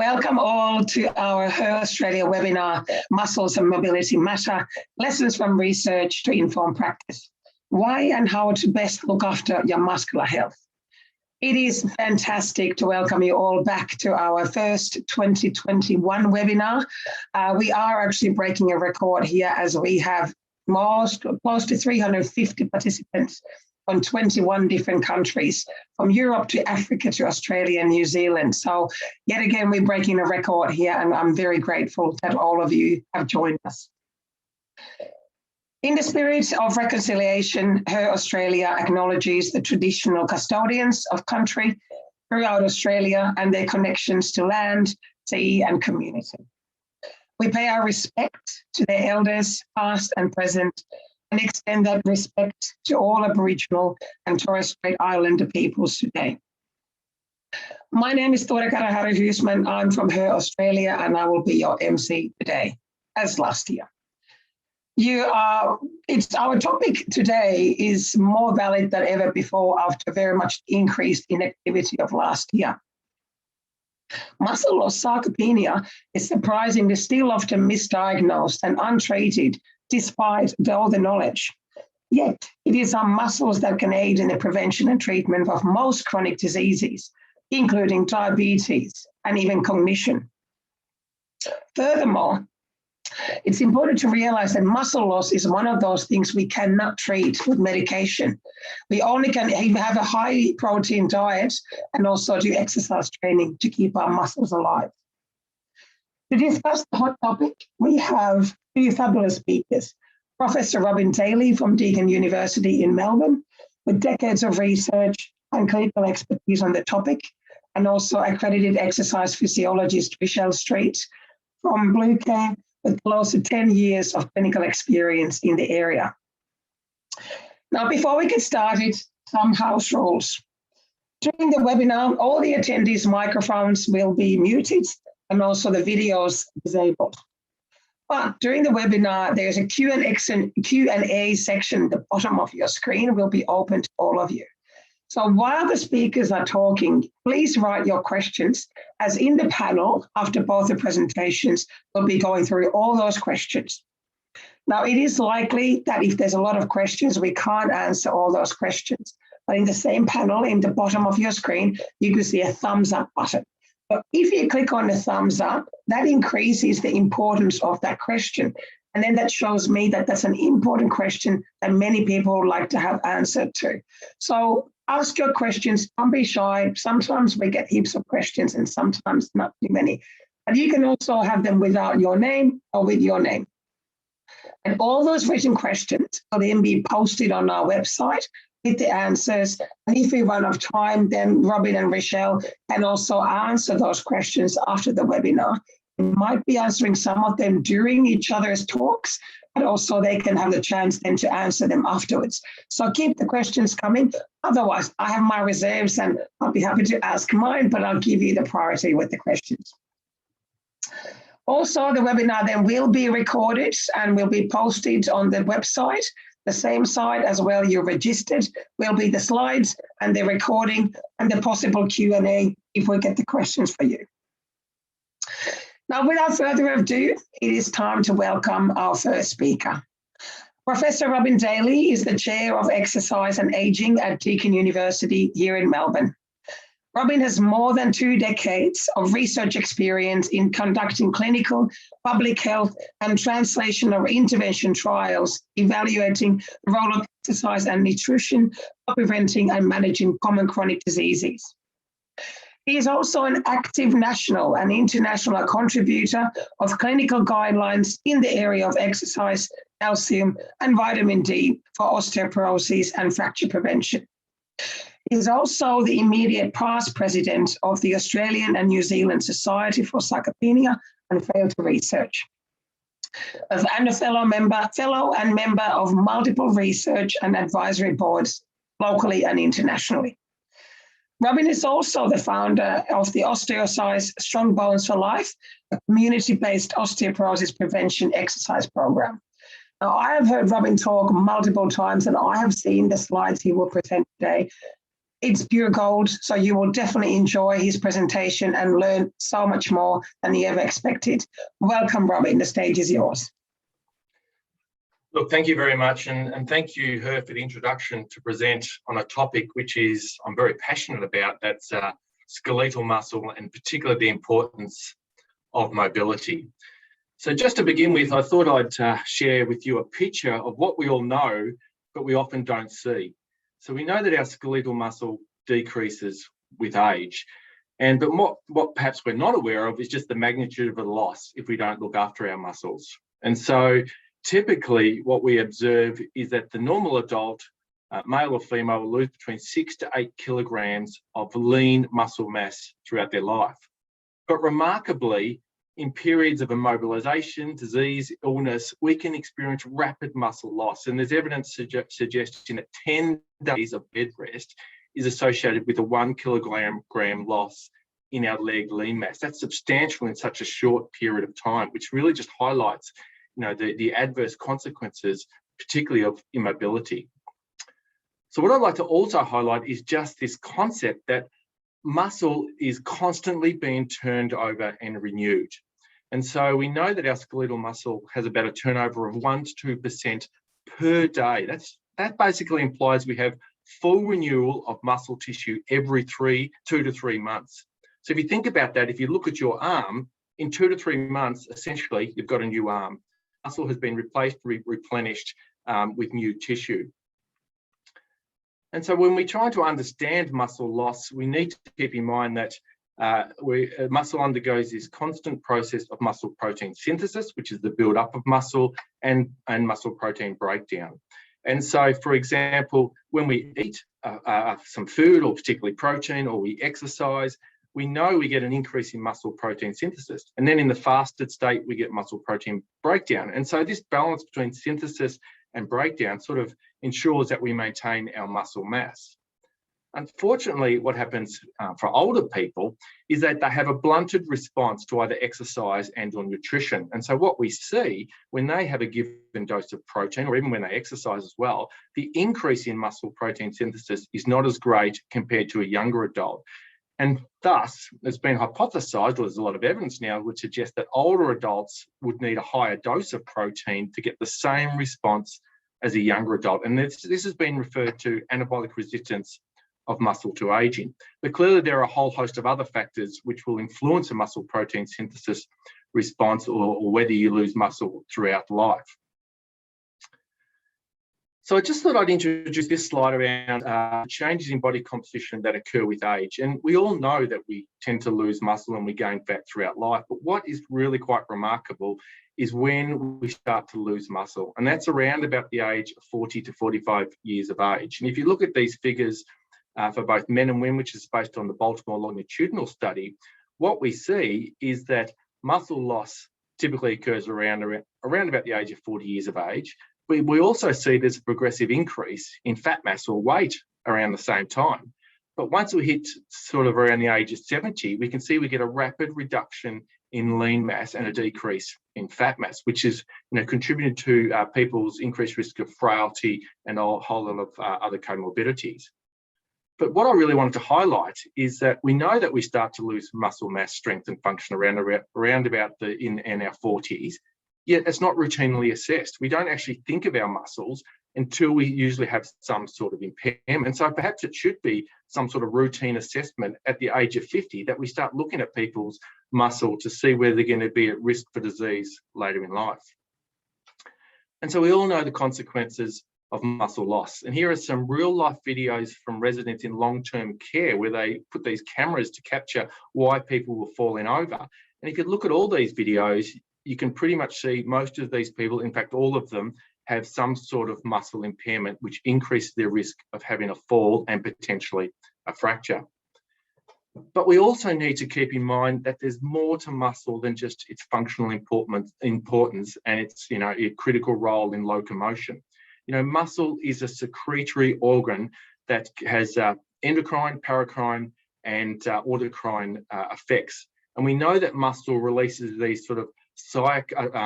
Welcome all to our HUR Australia webinar, Muscles and Mobility Matter, Lessons from Research to Inform Practice. Why and how to best look after your muscular health. It is fantastic to welcome you all back to our first 2021 webinar. We are actually breaking a record here as we have close to 350 participants from 21 different countries, from Europe to Africa to Australia and New Zealand. So yet again, we're breaking a record here, and I'm very grateful that all of you have joined us. In the spirit of reconciliation, HUR Australia acknowledges the traditional custodians of country throughout Australia and their connections to land, sea and community. We pay our respect to their elders, past and present, and extend that respect to all Aboriginal and Torres Strait Islander peoples today. My name is Tora Karahari-Huisman. I'm from HUR Australia, and I will be your MC today, as last year. Our topic today is more valid than ever before after very much increased inactivity of last year. Muscle loss sarcopenia is surprisingly still often misdiagnosed and untreated despite all the knowledge. Yet it is our muscles that can aid in the prevention and treatment of most chronic diseases, including diabetes and even cognition. Furthermore, it's important to realize that muscle loss is one of those things we cannot treat with medication. We only can have a high protein diet and also do exercise training to keep our muscles alive. To discuss the hot topic, we have two fabulous speakers. Professor Robin Daly from Deakin University in Melbourne, with decades of research and clinical expertise on the topic, and also Accredited Exercise Physiologist Richelle Street from Blue Care, with close to 10 years of clinical experience in the area. Now, before we get started, some house rules. During the webinar, all the attendees' microphones will be muted and also the videos disabled. But during the webinar, there's a Q&A section at the bottom of your screen will be open to all of you. So while the speakers are talking, please write your questions, as in the panel, after both the presentations, we'll be going through all those questions. Now, it is likely that if there's a lot of questions, we can't answer all those questions. But in the same panel, in the bottom of your screen, you can see a thumbs up button. But if you click on the thumbs up, that increases the importance of that question. And then that shows me that that's an important question that many people would like to have answered to. So ask your questions, don't be shy. Sometimes we get heaps of questions and sometimes not too many. And you can also have them without your name or with your name. And all those written questions will then be posted on our website with the answers. And if we run out of time, then Robin and Richelle can also answer those questions after the webinar. We might be answering some of them during each other's talks, but also they can have the chance then to answer them afterwards. So keep the questions coming. Otherwise, I have my reserves and I'll be happy to ask mine, but I'll give you the priority with the questions. Also, the webinar then will be recorded and will be posted on the website. The same site as well you registered will be the slides and the recording and the possible Q&A if we get the questions for you. Now, without further ado, it is time to welcome our first speaker. Professor Robin Daly is the Chair of Exercise and Aging at Deakin University here in Melbourne. Robin has more than 2 decades of research experience in conducting clinical, public health, and translational intervention trials, evaluating the role of exercise and nutrition for preventing and managing common chronic diseases. He is also an active national and international contributor of clinical guidelines in the area of exercise, calcium, and vitamin D for osteoporosis and fracture prevention. He is also the immediate past president of the Australian and New Zealand Society for Sarcopenia and Frailty Research, and a fellow and member of multiple research and advisory boards locally and internationally. Robin is also the founder of the Osteocytes Strong Bones for Life, a community-based osteoporosis prevention exercise program. Now, I have heard Robin talk multiple times and I have seen the slides he will present today. It's pure gold. So you will definitely enjoy his presentation and learn so much more than you ever expected. Welcome, Robin. The stage is yours. Look, thank you very much, and thank you, HUR, for the introduction to present on a topic which is I'm very passionate about. That's skeletal muscle, and particularly the importance of mobility. So just to begin with, I thought I'd share with you a picture of what we all know, but we often don't see. So we know that our skeletal muscle decreases with age, but what perhaps we're not aware of is just the magnitude of the loss if we don't look after our muscles. And so typically what we observe is that the normal adult, male or female, will lose between 6 to 8 kilograms of lean muscle mass throughout their life. But remarkably, in periods of immobilization, disease, illness, we can experience rapid muscle loss. And there's evidence suggesting that 10 days of bed rest is associated with a 1 kilogram loss in our leg lean mass. That's substantial in such a short period of time, which really just highlights, the adverse consequences, particularly of immobility. So what I'd like to also highlight is just this concept that muscle is constantly being turned over and renewed. And so we know that our skeletal muscle has about a turnover of 1 to 2% per day. That basically implies we have full renewal of muscle tissue every 2 to 3 months. So if you think about that, if you look at your arm, in 2 to 3 months, essentially, you've got a new arm. Muscle has been replaced, replenished with new tissue. And so when we try to understand muscle loss, we need to keep in mind that muscle undergoes this constant process of muscle protein synthesis, which is the build-up of muscle, and muscle protein breakdown. And so, for example, when we eat some food, or particularly protein, or we exercise, we know we get an increase in muscle protein synthesis. And then in the fasted state, we get muscle protein breakdown. And so this balance between synthesis and breakdown sort of ensures that we maintain our muscle mass. Unfortunately, what happens for older people is that they have a blunted response to either exercise and or nutrition. And so what we see when they have a given dose of protein, or even when they exercise as well, the increase in muscle protein synthesis is not as great compared to a younger adult. And thus, it's been hypothesized, or there's a lot of evidence now, would suggest that older adults would need a higher dose of protein to get the same response as a younger adult. And this has been referred to anabolic resistance of muscle to aging. But clearly there are a whole host of other factors which will influence a muscle protein synthesis response, or whether you lose muscle throughout life. So I just thought I'd introduce this slide around changes in body composition that occur with age. And we all know that we tend to lose muscle and we gain fat throughout life. But what is really quite remarkable is when we start to lose muscle. And that's around about the age of 40 to 45 years of age. And if you look at these figures for both men and women, which is based on the Baltimore longitudinal study, what we see is that muscle loss typically occurs around about the age of 40 years of age. We also see there's a progressive increase in fat mass or weight around the same time. But once we hit sort of around the age of 70, we can see we get a rapid reduction in lean mass and a decrease in fat mass, which is contributed to people's increased risk of frailty and a whole lot of other comorbidities. But what I really wanted to highlight is that we know that we start to lose muscle mass, strength and function around about in our 40s. Yet it's not routinely assessed. We don't actually think of our muscles until we usually have some sort of impairment. So perhaps it should be some sort of routine assessment at the age of 50 that we start looking at people's muscle to see whether they're going to be at risk for disease later in life. And so we all know the consequences of muscle loss. And here are some real life videos from residents in long-term care where they put these cameras to capture why people were falling over. And if you look at all these videos, you can pretty much see most of these people, in fact, all of them, have some sort of muscle impairment, which increases their risk of having a fall and potentially a fracture. But we also need to keep in mind that there's more to muscle than just its functional importance and its a critical role in locomotion. Muscle is a secretory organ that has endocrine, paracrine, and autocrine effects. And we know that muscle releases these sort of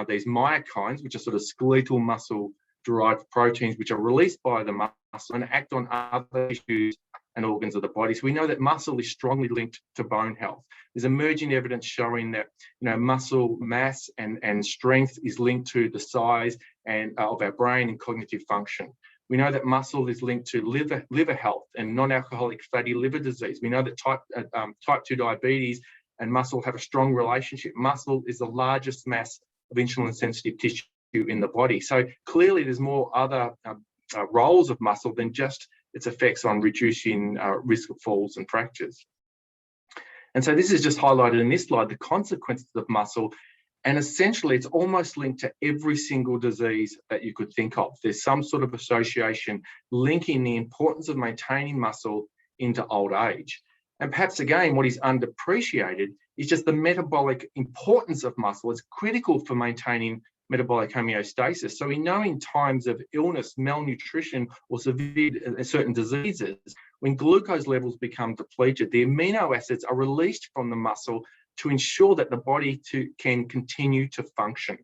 these myokines, which are sort of skeletal muscle derived proteins, which are released by the muscle and act on other tissues and organs of the body. So we know that muscle is strongly linked to bone health. There's emerging evidence showing that muscle mass and strength is linked to the size and of our brain and cognitive function. We know that muscle is linked to liver health and non-alcoholic fatty liver disease. We know that type 2 diabetes and muscle have a strong relationship. Muscle is the largest mass of insulin-sensitive tissue in the body. So clearly there's more other roles of muscle than just its effects on reducing risk of falls and fractures. And so this is just highlighted in this slide, the consequences of muscle. And essentially, it's almost linked to every single disease that you could think of. There's some sort of association linking the importance of maintaining muscle into old age. And perhaps, again, what is underappreciated is just the metabolic importance of muscle. It's critical for maintaining metabolic homeostasis. So we know in times of illness, malnutrition, or severe certain diseases, when glucose levels become depleted, the amino acids are released from the muscle to ensure that the body can continue to function.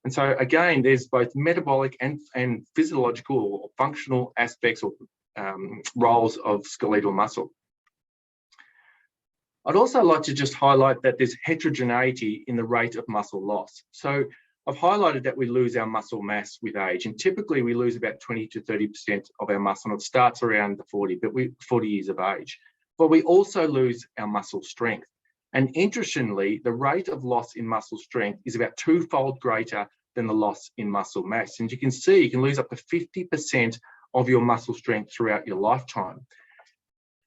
And so again, there's both metabolic and physiological or functional aspects or roles of skeletal muscle. I'd also like to just highlight that there's heterogeneity in the rate of muscle loss. So I've highlighted that we lose our muscle mass with age, and typically we lose about 20 to 30% of our muscle, and it starts around the 40 years of age. But we also lose our muscle strength. And interestingly, the rate of loss in muscle strength is about twofold greater than the loss in muscle mass. And you can see you can lose up to 50% of your muscle strength throughout your lifetime.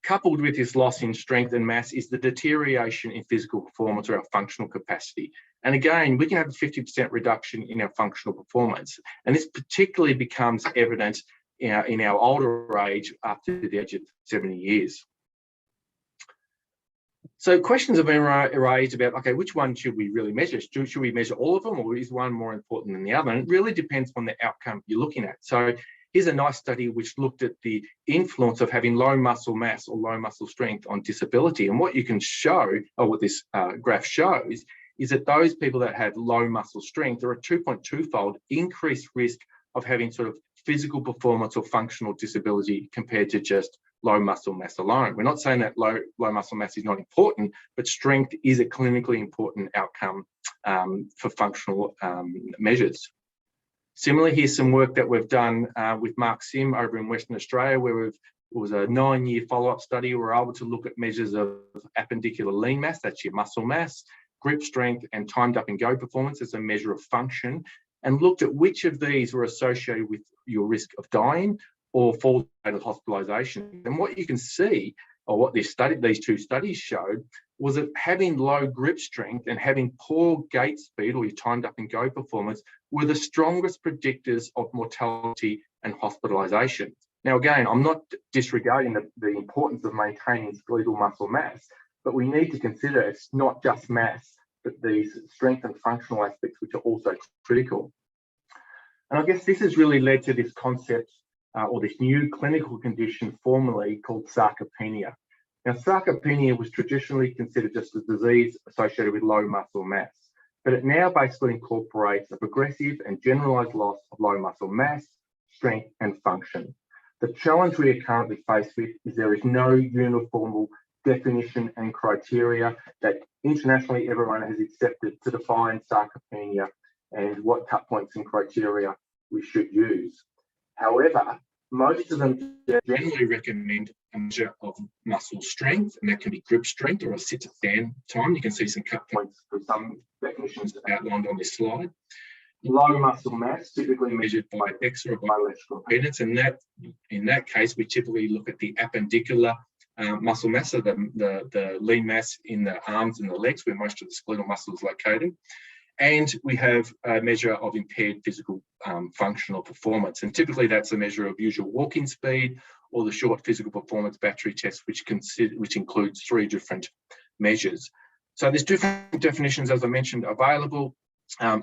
Coupled with this loss in strength and mass is the deterioration in physical performance or our functional capacity. And again, we can have a 50% reduction in our functional performance. And this particularly becomes evident in our older age after the age of 70 years. So questions have been raised about, okay, which one should we really measure? Should we measure all of them, or is one more important than the other? And it really depends on the outcome you're looking at. So here's a nice study which looked at the influence of having low muscle mass or low muscle strength on disability. And what you can show, or what this graph shows, is that those people that have low muscle strength are a 2.2-fold increased risk of having sort of physical performance or functional disability compared to just low muscle mass alone. We're not saying that low muscle mass is not important, but strength is a clinically important outcome for functional measures. Similarly, here's some work that we've done with Mark Sim over in Western Australia, where it was a 9-year follow-up study. We're able to look at measures of appendicular lean mass, that's your muscle mass, grip strength, and timed up and go performance as a measure of function, and looked at which of these were associated with your risk of dying or fall-related hospitalisation. And what you can see, or what these two studies showed, was that having low grip strength and having poor gait speed, or your timed up and go performance, were the strongest predictors of mortality and hospitalisation. Now, again, I'm not disregarding the importance of maintaining skeletal muscle mass, but we need to consider it's not just mass, but these strength and functional aspects which are also critical. And I guess this has really led to this concept or this new clinical condition formerly called sarcopenia. Now, sarcopenia was traditionally considered just a disease associated with low muscle mass, but it now basically incorporates a progressive and generalized loss of low muscle mass, strength, and function. The challenge we are currently faced with is there is no uniform definition and criteria that internationally everyone has accepted to define sarcopenia and what cut points and criteria we should use. However, most of them generally recommend a measure of muscle strength, and that can be grip strength or a sit-to-stand time. You can see some cut points for some definitions outlined on this slide. Low muscle mass, typically measured by DEXA or by electrical impedance, and in that case, we typically look at the appendicular muscle mass, so the lean mass in the arms and the legs, where most of the skeletal muscle is located. And we have a measure of impaired physical functional performance. And typically that's a measure of usual walking speed or the short physical performance battery test, which includes 3 different measures. So there's different definitions, as I mentioned, available.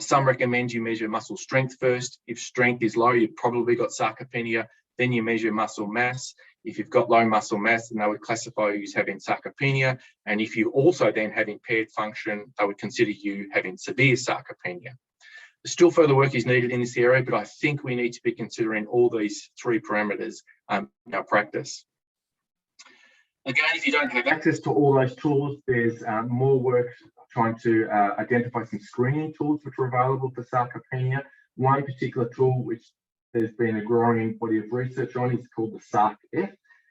Some recommend you measure muscle strength first. If strength is low, you've probably got sarcopenia. Then you measure muscle mass. If you've got low muscle mass, then they would classify you as having sarcopenia. And if you also then have impaired function, they would consider you having severe sarcopenia. Still further work is needed in this area, but I think we need to be considering all these 3 parameters in our practice. Again, if you don't have access to all those tools, there's more work trying to identify some screening tools which are available for sarcopenia. One particular tool which there's been a growing body of research on is called the SARC-F.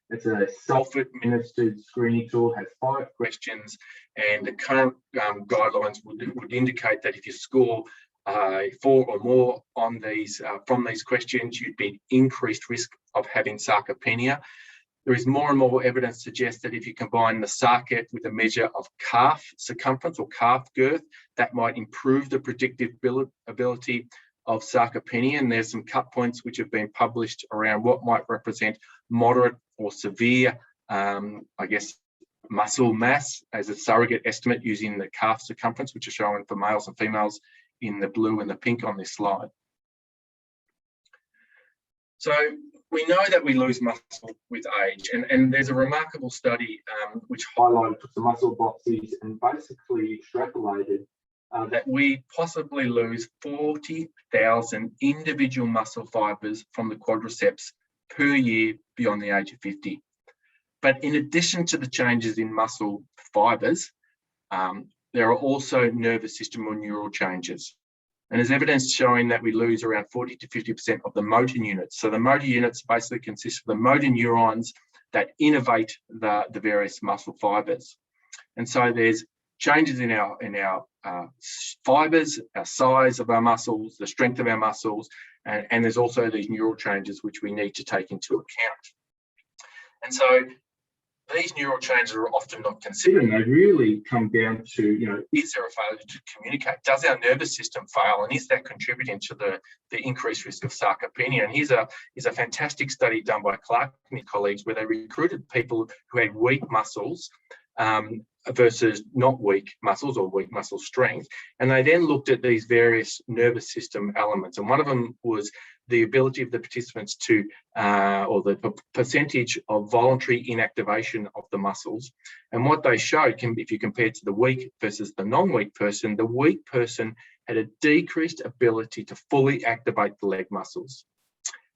It's a self-administered screening tool, has 5 questions, and the current guidelines would indicate that if you score 4 or more on these from these questions, you'd be at increased risk of having sarcopenia. There is more and more evidence suggests that if you combine the SARC-F with a measure of calf circumference or calf girth, that might improve the predictive ability of sarcopenia. And there's some cut points which have been published around what might represent moderate or severe, I guess, muscle mass as a surrogate estimate using the calf circumference, which are shown for males and females in the blue and the pink on this slide. So we know that we lose muscle with age, and there's a remarkable study which highlighted the muscle biopsies and basically extrapolated that we possibly lose 40,000 individual muscle fibers from the quadriceps per year beyond the age of 50. But in addition to the changes in muscle fibers, there are also nervous system or neural changes. And there's evidence showing that we lose around 40 to 50% of the motor units. So the motor units basically consist of the motor neurons that innervate the various muscle fibers. And so there's changes in our fibers, our size of our muscles, the strength of our muscles, and there's also these neural changes which we need to take into account. And so these neural changes are often not considered, and they really come down to, is there a failure to communicate? Does our nervous system fail, and is that contributing to the increased risk of sarcopenia? And here's a fantastic study done by Clark and his colleagues where they recruited people who had weak muscles versus not weak muscles or weak muscle strength. And they then looked at these various nervous system elements. And one of them was the ability of the participants to, or the percentage of voluntary inactivation of the muscles. And what they showed, if you compare to the weak versus the non-weak person, the weak person had a decreased ability to fully activate the leg muscles.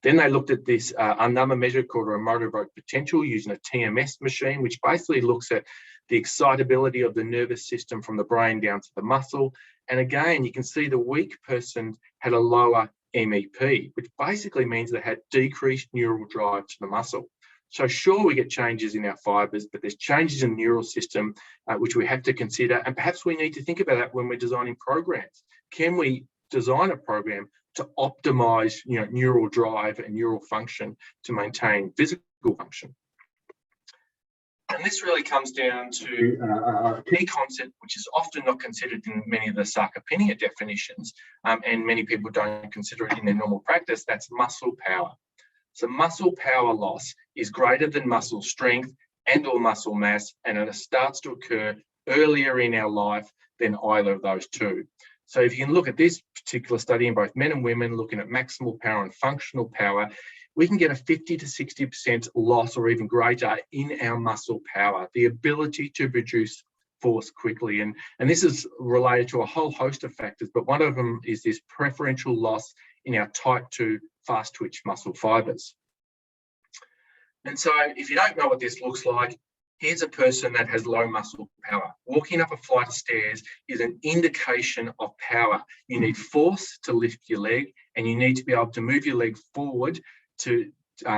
Then they looked at this another measure called a remote evoked potential using a TMS machine, which basically looks at the excitability of the nervous system from the brain down to the muscle. And again, you can see the weak person had a lower MEP, which basically means they had decreased neural drive to the muscle. So sure, we get changes in our fibers, but there's changes in the neural system, which we have to consider. And perhaps we need to think about that when we're designing programs. Can we design a program to optimize, neural drive and neural function to maintain physical function? And this really comes down to a key concept, which is often not considered in many of the sarcopenia definitions, and many people don't consider it in their normal practice. That's muscle power. So muscle power loss is greater than muscle strength and or muscle mass, and it starts to occur earlier in our life than either of those two. So if you can look at this particular study in both men and women, looking at maximal power and functional power, we can get a 50 to 60% loss or even greater in our muscle power, the ability to produce force quickly. And this is related to a whole host of factors, but one of them is this preferential loss in our type 2 fast twitch muscle fibers. And so if you don't know what this looks like, here's a person that has low muscle power. Walking up a flight of stairs is an indication of power. You need force to lift your leg, and you need to be able to move your leg forward to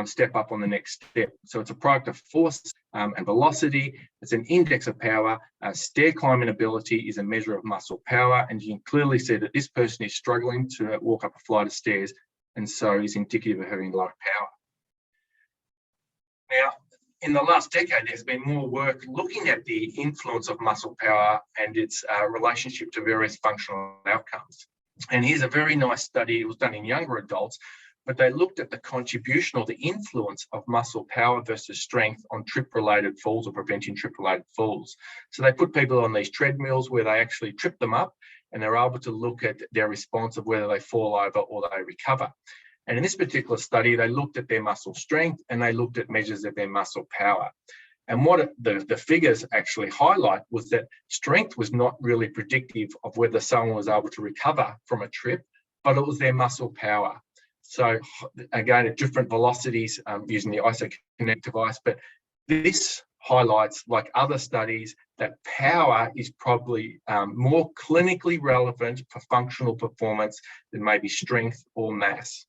step up on the next step. So it's a product of force and velocity. It's an index of power. Stair climbing ability is a measure of muscle power, and you can clearly see that this person is struggling to walk up a flight of stairs, and so is indicative of having low power. Now, in the last decade, there's been more work looking at the influence of muscle power and its relationship to various functional outcomes. And here's a very nice study. It was done in younger adults, but they looked at the contribution or the influence of muscle power versus strength on trip-related falls or preventing trip-related falls. So they put people on these treadmills where they actually trip them up, and they're able to look at their response of whether they fall over or they recover. And in this particular study, they looked at their muscle strength and they looked at measures of their muscle power. And what the figures actually highlight was that strength was not really predictive of whether someone was able to recover from a trip, but it was their muscle power. So again, at different velocities using the IsoConnect device, but this highlights, like other studies, that power is probably more clinically relevant for functional performance than maybe strength or mass.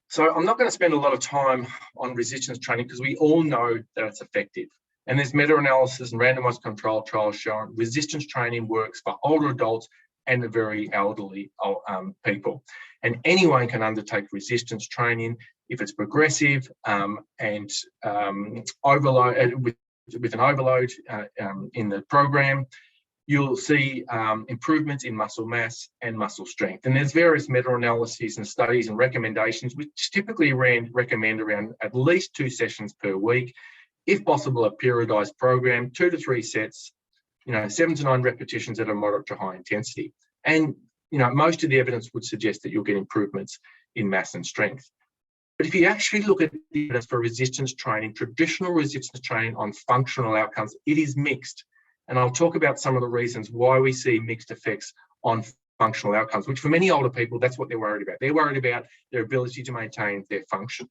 So I'm not going to spend a lot of time on resistance training because we all know that it's effective. And there's meta-analysis and randomized controlled trials showing resistance training works for older adults and the very elderly people. And anyone can undertake resistance training if it's progressive and overload with an overload in the program. You'll see improvements in muscle mass and muscle strength. And there's various meta-analyses and studies and recommendations, which typically recommend around at least 2 sessions per week. If possible, a periodized program, 2 to 3 sets, 7 to 9 repetitions at a moderate to high intensity. And, most of the evidence would suggest that you'll get improvements in mass and strength. But if you actually look at the evidence for resistance training, traditional resistance training on functional outcomes, it is mixed. And I'll talk about some of the reasons why we see mixed effects on functional outcomes, which for many older people, that's what they're worried about. They're worried about their ability to maintain their function.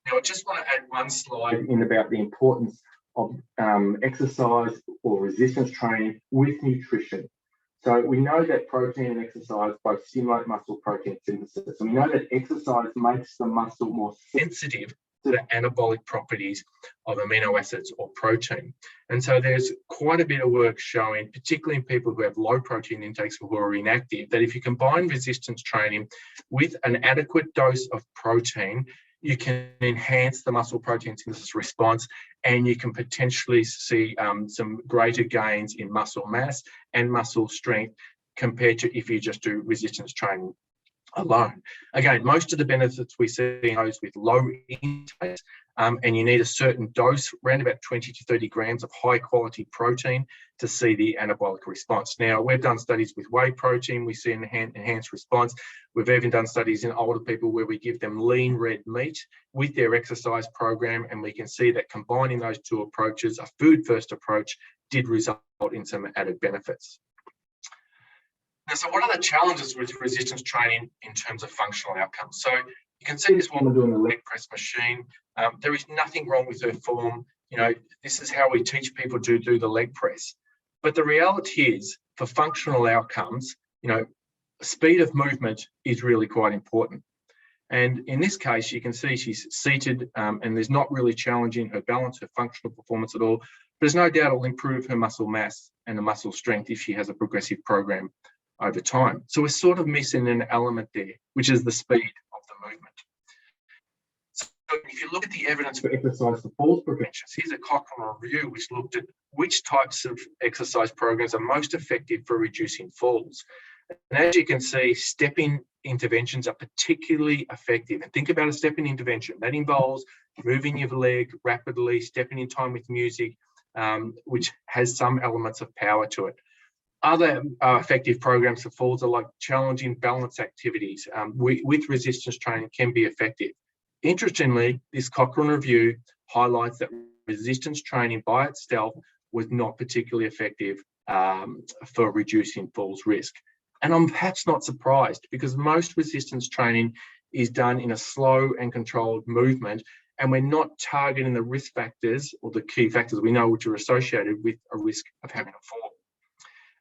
Now, I just want to add one slide in about the importance of exercise or resistance training with nutrition. So we know that protein and exercise both stimulate muscle protein synthesis. And we know that exercise makes the muscle more sensitive to the anabolic properties of amino acids or protein. And so there's quite a bit of work showing, particularly in people who have low protein intakes or who are inactive, that if you combine resistance training with an adequate dose of protein, you can enhance the muscle protein synthesis response, and you can potentially see some greater gains in muscle mass and muscle strength compared to if you just do resistance training alone. Again, most of the benefits we see in those with low intakes, and you need a certain dose, around about 20 to 30 grams of high quality protein to see the anabolic response. Now, we've done studies with whey protein, we see an enhanced response. We've even done studies in older people where we give them lean red meat with their exercise program, and we can see that combining those 2 approaches, a food first approach, did result in some added benefits. Now, so what are the challenges with resistance training in terms of functional outcomes? So you can see this woman doing the leg press machine. There is nothing wrong with her form. This is how we teach people to do the leg press. But the reality is, for functional outcomes, speed of movement is really quite important. And in this case, you can see she's seated and there's not really challenging her balance, her functional performance at all. But there's no doubt it'll improve her muscle mass and the muscle strength if she has a progressive program over time. So we're sort of missing an element there, which is the speed of the movement. So if you look at the evidence for exercise for falls prevention, here's a Cochrane review which looked at which types of exercise programs are most effective for reducing falls. And as you can see, stepping interventions are particularly effective. And think about a stepping intervention. That involves moving your leg rapidly, stepping in time with music, which has some elements of power to it. Other effective programs for falls are like challenging balance activities with resistance training can be effective. Interestingly, this Cochrane review highlights that resistance training by itself was not particularly effective for reducing falls risk. And I'm perhaps not surprised, because most resistance training is done in a slow and controlled movement, and we're not targeting the risk factors or the key factors we know which are associated with a risk of having a fall.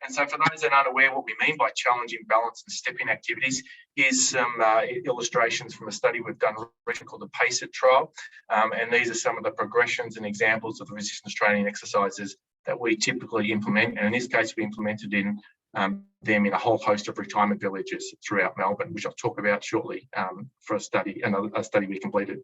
And so for those that aren't aware what we mean by challenging balance and stepping activities, here's some illustrations from a study we've done recently called the PACE-IT trial. And these are some of the progressions and examples of the resistance training exercises that we typically implement. And in this case, we implemented them in a whole host of retirement villages throughout Melbourne, which I'll talk about shortly for a study we completed.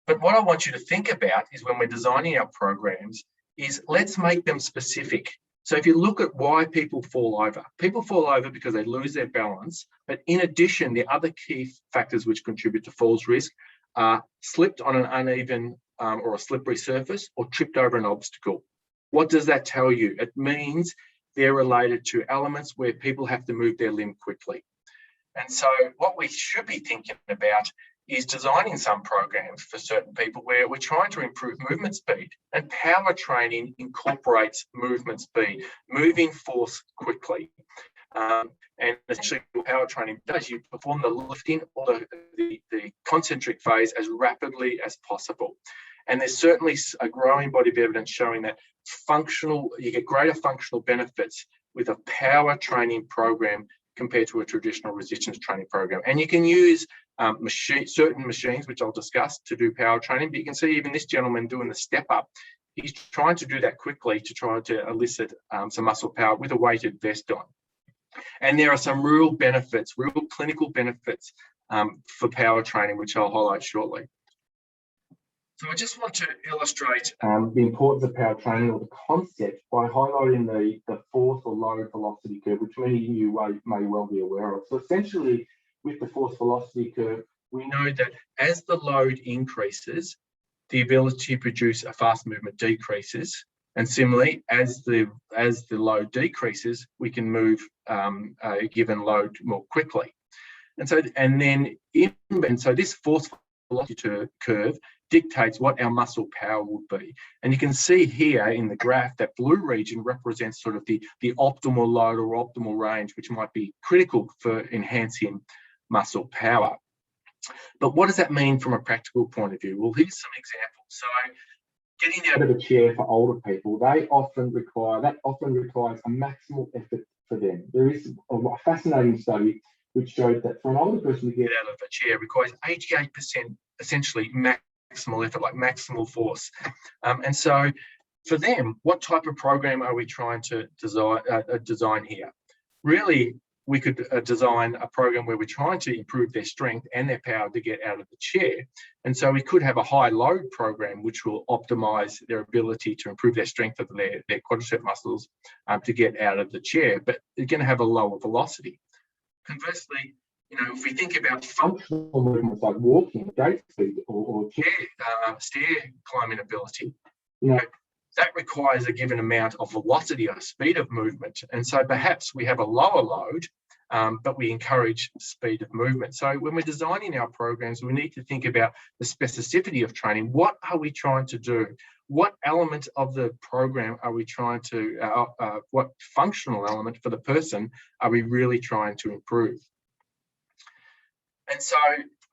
But what I want you to think about is when we're designing our programs is let's make them specific. So if you look at why people fall over because they lose their balance, but in addition, the other key factors which contribute to falls risk are slipped on an uneven or a slippery surface or tripped over an obstacle. What does that tell you? It means they're related to elements where people have to move their limb quickly. And so what we should be thinking about is designing some programs for certain people where we're trying to improve movement speed, and power training incorporates movement speed, moving force quickly. And essentially what power training does, you perform the lifting or the concentric phase as rapidly as possible. And there's certainly a growing body of evidence showing that you get greater functional benefits with a power training program compared to a traditional resistance training program. And you can use certain machines, which I'll discuss, to do power training, but you can see even this gentleman doing the step up, he's trying to do that quickly to try to elicit some muscle power with a weighted vest on. And there are some real benefits, real clinical benefits for power training, which I'll highlight shortly. So I just want to illustrate the importance of power training, or the concept, by highlighting the force or load velocity curve, which many of you may well be aware of. So essentially, with the force velocity curve, we know that as the load increases, the ability to produce a fast movement decreases. And similarly, as the load decreases, we can move a given load more quickly. And so this force velocity curve dictates what our muscle power will be. And you can see here in the graph that blue region represents sort of the optimal load or optimal range, which might be critical for enhancing muscle power. But what does that mean from a practical point of view? Well, here's some examples. So getting out of a chair for older people, that often requires a maximal effort for them. There is a fascinating study which showed that for an older person to get out of a chair requires 88% essentially maximal effort, like maximal force. And so for them, what type of program are we trying to design here? Really, we could design a program where we're trying to improve their strength and their power to get out of the chair. And so we could have a high load program, which will optimize their ability to improve their strength of their quadricep muscles to get out of the chair, but they're going to have a lower velocity. Conversely, if we think about functional movements like walking, gait speed, or stair climbing ability, that requires a given amount of velocity or speed of movement. And so perhaps we have a lower load, but we encourage speed of movement. So when we're designing our programs, we need to think about the specificity of training. What are we trying to do? What element of the program are we trying to, what functional element for the person are we really trying to improve? And so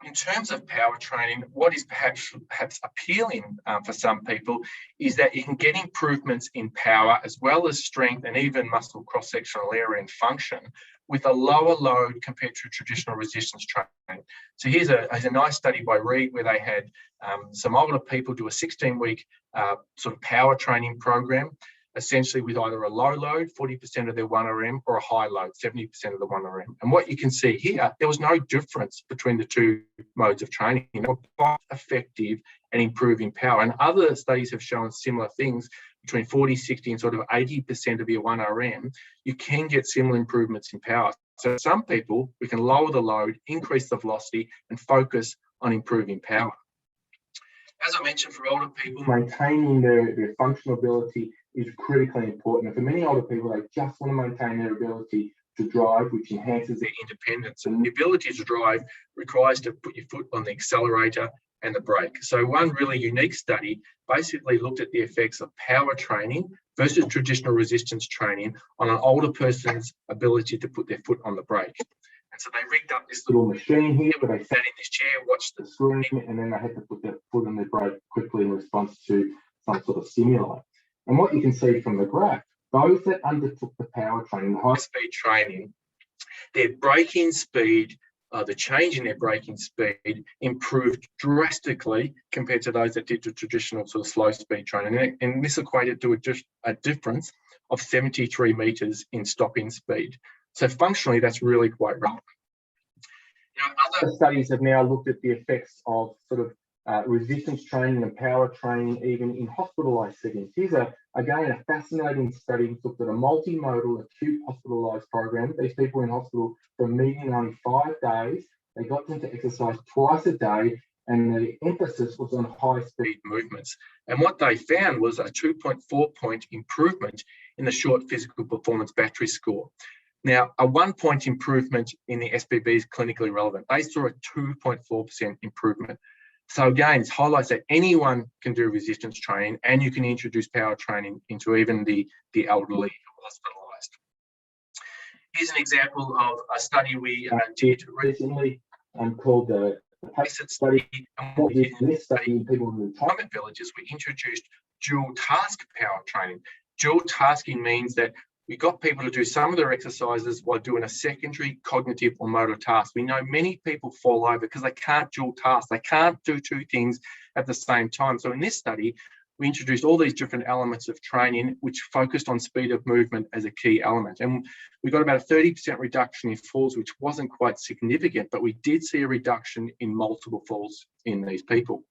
in terms of power training, what is perhaps appealing for some people is that you can get improvements in power as well as strength and even muscle cross-sectional area and function with a lower load compared to traditional resistance training. So here's a nice study by Reed where they had some older people do a 16-week sort of power training program, essentially with either a low load, 40% of their 1RM, or a high load, 70% of the 1RM. And what you can see here, there was no difference between the two modes of training. They were both effective at improving power. And other studies have shown similar things. Between 40, 60, and sort of 80% of your 1RM, you can get similar improvements in power. So some people, we can lower the load, increase the velocity, and focus on improving power. As I mentioned, for older people, maintaining their functional ability is critically important. And for many older people, they just want to maintain their ability to drive, which enhances their independence. And the ability to drive requires to put your foot on the accelerator and the brake. So one really unique study basically looked at the effects of power training versus traditional resistance training on an older person's ability to put their foot on the brake. And so they rigged up this little machine here where they sat in this chair, watched the screen, and then they had to put their foot on the brake quickly in response to some sort of stimuli. And what you can see from the graph, those that undertook the power training, the high-speed training, their braking speed, the change in their braking speed improved drastically compared to those that did the traditional sort of slow-speed training. And this equated to a difference of 73 metres in stopping speed. So functionally, that's really quite relevant. Other studies have now looked at the effects of sort of resistance training and power training, even in hospitalised settings. Here's again a fascinating study which looked at a multimodal acute hospitalised program. These people in hospital for a median only 5 days. They got them to exercise twice a day, and the emphasis was on high-speed movements. And what they found was a 2.4-point improvement in the short physical performance battery score. Now, a 1-point improvement in the SPB is clinically relevant. They saw a 2.4% improvement. So again, it highlights that anyone can do resistance training, and you can introduce power training into even the elderly or hospitalised. Here's an example of a study we did recently called the PACET study. And what we did in this study, people in retirement villages, we introduced dual task power training. Dual tasking means that we got people to do some of their exercises while doing a secondary cognitive or motor task. We know many people fall over because they can't dual task. They can't do two things at the same time. So in this study, we introduced all these different elements of training, which focused on speed of movement as a key element. And we got about a 30% reduction in falls, which wasn't quite significant, but we did see a reduction in multiple falls in these people.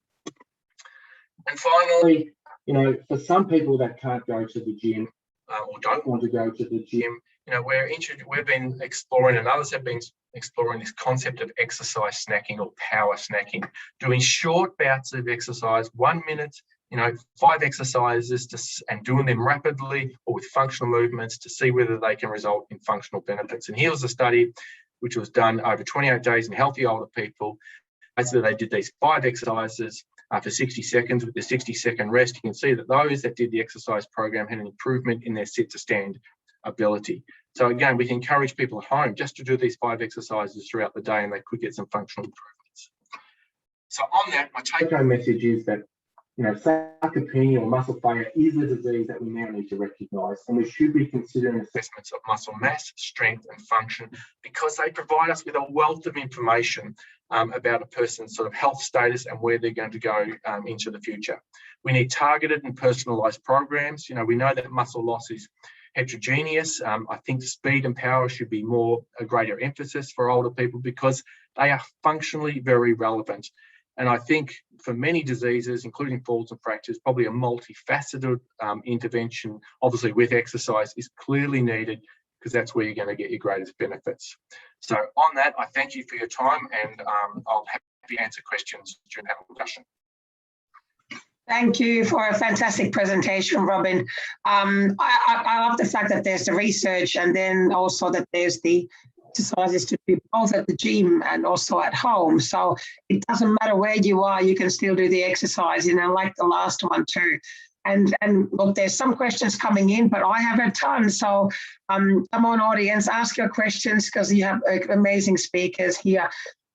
And finally, you know, for some people that can't go to the gym or don't want to go to the gym, you know, we've been exploring, and others have been exploring, this concept of exercise snacking or power snacking, doing short bouts of exercise, 1 minute, you know, 5 exercises and doing them rapidly or with functional movements to see whether they can result in functional benefits. And here was a study which was done over 28 days in healthy older people. Basically, they did these 5 exercises for 60 seconds with the 60-second rest. You can see that those that did the exercise program had an improvement in their sit to stand ability. So again, we can encourage people at home just to do these 5 exercises throughout the day, and they could get some functional improvements. So on that, my take-home message is that, you know, sarcopenia or muscle failure is a disease that we now need to recognise, and we should be considering assessments of muscle mass, strength and function, because they provide us with a wealth of information about a person's sort of health status and where they're going to go into the future. We need targeted and personalised programs. You know, we know that muscle loss is heterogeneous. I think speed and power should be a greater emphasis for older people because they are functionally very relevant. And I think for many diseases, including falls and fractures, probably a multifaceted intervention, obviously with exercise, is clearly needed because that's where you're going to get your greatest benefits. So on that, I thank you for your time, and I'll happy to answer questions during the panel discussion. Thank you for a fantastic presentation, Robin. I love the fact that there's the research and then also that there's the exercises to do both at the gym and also at home. So it doesn't matter where you are, you can still do the exercise, you know, like the last one too. And look, there's some questions coming in, but I have a ton. So come on, audience, ask your questions because you have amazing speakers here.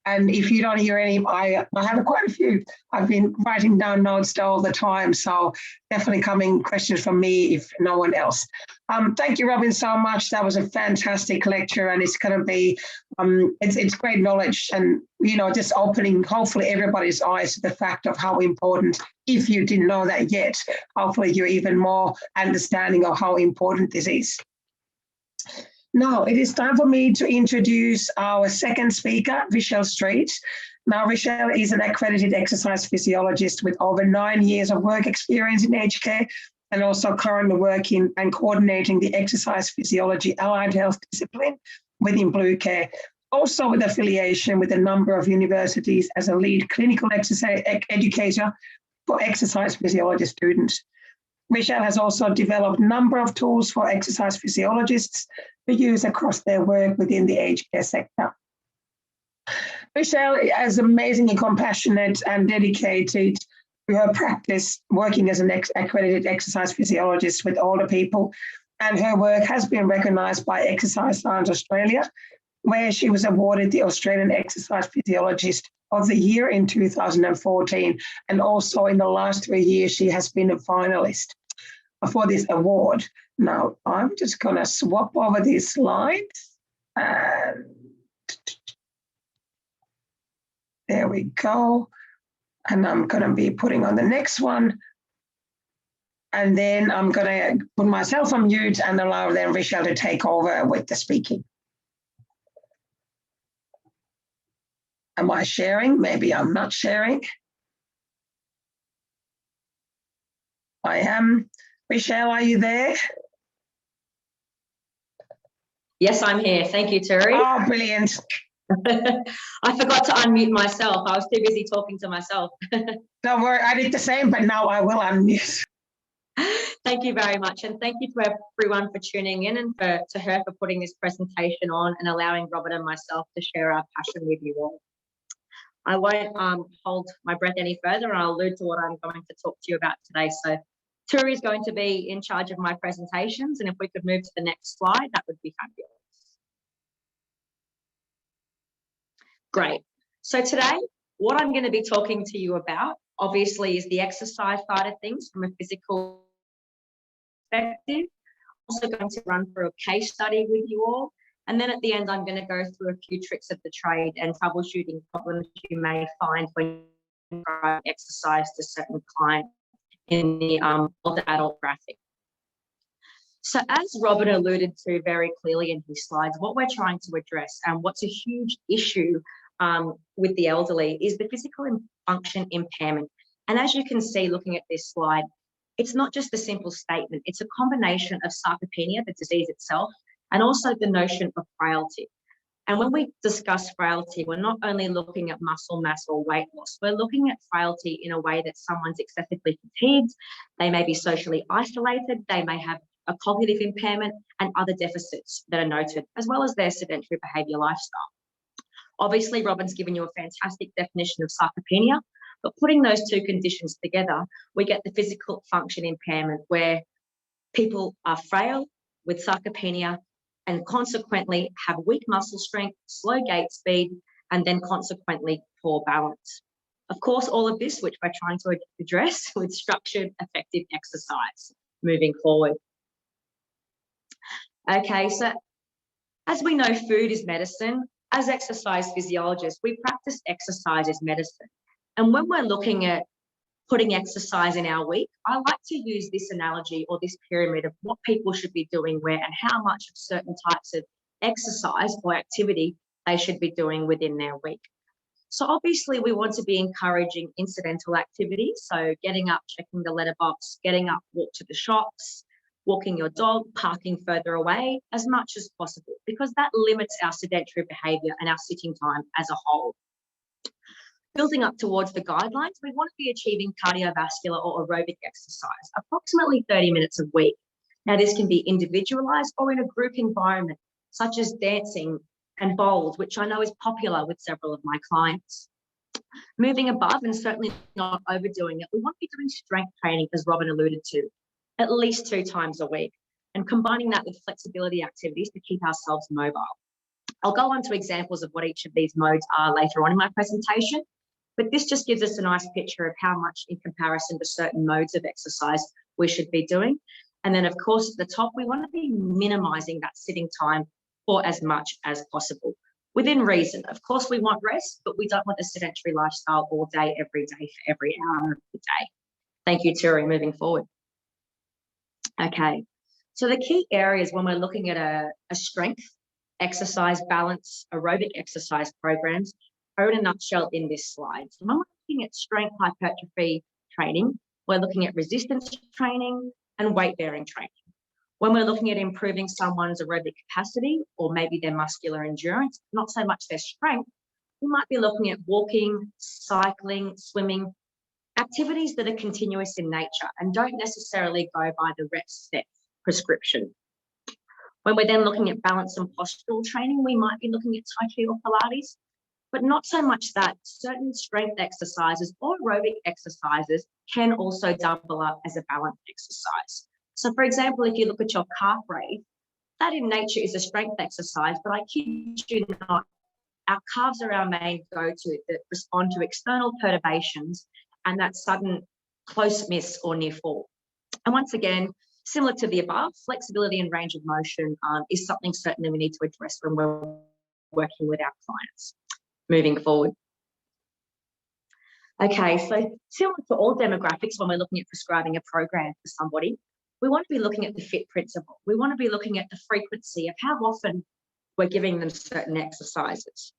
And if you don't hear any, I have quite a few. I've been writing down notes all the time. So definitely coming questions from me if no one else. Thank you, Robin, so much. That was a fantastic lecture, and it's going to be, it's great knowledge and, you know, just opening hopefully everybody's eyes to the fact of how important, if you didn't know that yet, hopefully you're even more understanding of how important this is. Now, it is time for me to introduce our second speaker, Richelle Street. Now, Richelle is an accredited exercise physiologist with over 9 years of work experience in aged care and also currently working and coordinating the exercise physiology allied health discipline within Blue Care, also with affiliation with a number of universities as a lead clinical exercise educator for exercise physiology students. Richelle has also developed a number of tools for exercise physiologists to use across their work within the aged care sector. Richelle is amazingly compassionate and dedicated to her practice, working as an accredited exercise physiologist with older people, and her work has been recognised by Exercise Science Australia, where she was awarded the Australian Exercise Physiologist of the Year in 2014, and also in the last 3 years she has been a finalist for this award. Now, I'm just going to swap over these slides. And there we go. And I'm going to be putting on the next one. And then I'm going to put myself on mute and allow then Richelle to take over with the speaking. Am I sharing? Maybe I'm not sharing. I am. Richelle, are you there? Yes, I'm here. Thank you, Terry. Oh, brilliant. I forgot to unmute myself. I was too busy talking to myself. Don't worry, I did the same, but now I will unmute. Thank you very much. And thank you to everyone for tuning in and to her for putting this presentation on and allowing Robin and myself to share our passion with you all. I won't hold my breath any further, and I'll allude to what I'm going to talk to you about today. So Turi is going to be in charge of my presentations, and if we could move to the next slide, that would be fabulous. Great. So today, what I'm going to be talking to you about, obviously, is the exercise side of things from a physical perspective. Also going to run through a case study with you all. And then at the end, I'm going to go through a few tricks of the trade and troubleshooting problems you may find when you exercise to certain clients in the older adult graphic. So as Robin alluded to very clearly in his slides, what we're trying to address and what's a huge issue with the elderly is the physical function impairment. And as you can see looking at this slide, it's not just a simple statement, it's a combination of sarcopenia, the disease itself, and also the notion of frailty. And when we discuss frailty, we're not only looking at muscle mass or weight loss, we're looking at frailty in a way that someone's excessively fatigued, they may be socially isolated, they may have a cognitive impairment and other deficits that are noted, as well as their sedentary behaviour lifestyle. Obviously, Robin's given you a fantastic definition of sarcopenia, but putting those two conditions together, we get the physical function impairment where people are frail with sarcopenia and consequently have weak muscle strength, slow gait speed, and then consequently poor balance. Of course, all of this, which we're trying to address with structured, effective exercise moving forward. Okay, so as we know, food is medicine. As exercise physiologists, we practice exercise as medicine. And when we're looking at putting exercise in our week, I like to use this analogy or this pyramid of what people should be doing where and how much of certain types of exercise or activity they should be doing within their week. So obviously we want to be encouraging incidental activities. So getting up, checking the letterbox, getting up, walk to the shops, walking your dog, parking further away as much as possible, because that limits our sedentary behaviour and our sitting time as a whole. Building up towards the guidelines, we want to be achieving cardiovascular or aerobic exercise, approximately 30 minutes a week. Now, this can be individualised or in a group environment, such as dancing and bowls, which I know is popular with several of my clients. Moving above and certainly not overdoing it, we want to be doing strength training, as Robin alluded to, at least 2 times a week, and combining that with flexibility activities to keep ourselves mobile. I'll go on to examples of what each of these modes are later on in my presentation, but this just gives us a nice picture of how much in comparison to certain modes of exercise we should be doing. And then of course at the top, we want to be minimizing that sitting time for as much as possible within reason. Of course, we want rest, but we don't want a sedentary lifestyle all day, every day, for every hour of the day. Thank you, Turi. Moving forward. Okay, so the key areas when we're looking at a strength, exercise, balance, aerobic exercise programs are in a nutshell in this slide. So when we're looking at strength hypertrophy training, we're looking at resistance training and weight-bearing training. When we're looking at improving someone's aerobic capacity or maybe their muscular endurance, not so much their strength, we might be looking at walking, cycling, swimming, activities that are continuous in nature and don't necessarily go by the rest set prescription. When we're then looking at balance and postural training, we might be looking at Tai Chi or Pilates, but not so much that. Certain strength exercises or aerobic exercises can also double up as a balance exercise. So for example, if you look at your calf raise, that in nature is a strength exercise, but I kid you not, our calves are our main go-to that respond to external perturbations and that sudden close miss or near fall. And once again, similar to the above, flexibility and range of motion is something certainly we need to address when we're working with our clients. Moving forward. Okay, so similar to all demographics, when we're looking at prescribing a program for somebody, we want to be looking at the fit principle. We want to be looking at the frequency of how often we're giving them certain exercises.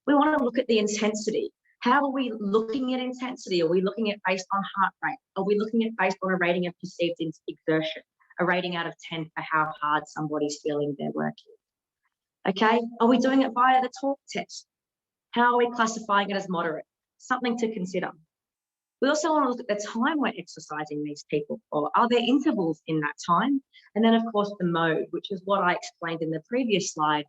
We want to look at the intensity. How are we looking at intensity? Are we looking at based on heart rate? Are we looking at based on a rating of perceived exertion? A rating out of 10 for how hard somebody's feeling they're working. Okay, are we doing it via the talk test? How are we classifying it as moderate? Something to consider. We also want to look at the time we're exercising these people for. Are there intervals in that time? And then of course the mode, which is what I explained in the previous slide.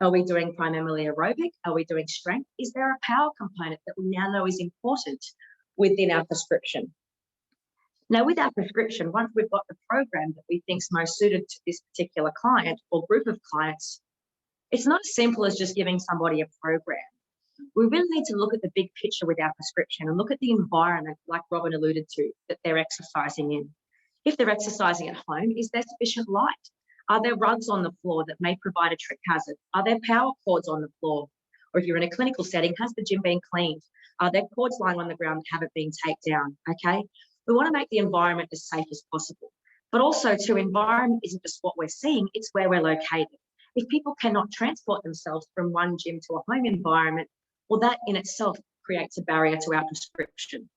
Are we doing primarily aerobic? Are we doing strength? Is there a power component that we now know is important within our prescription? Now with our prescription, once we've got the program that we think is most suited to this particular client or group of clients, it's not as simple as just giving somebody a program. we really need to look at the big picture with our prescription and look at the environment, like Robin alluded to, that they're exercising in. If they're exercising at home, is there sufficient light? Are there rugs on the floor that may provide a trip hazard? Are there power cords on the floor? Or if you're in a clinical setting, has the gym been cleaned? Are there cords lying on the ground that haven't been taken down? Okay, we want to make the environment as safe as possible. But also, too, environment isn't just what we're seeing, it's where we're located. If people cannot transport themselves from one gym to a home environment, well, that in itself creates a barrier to our prescription.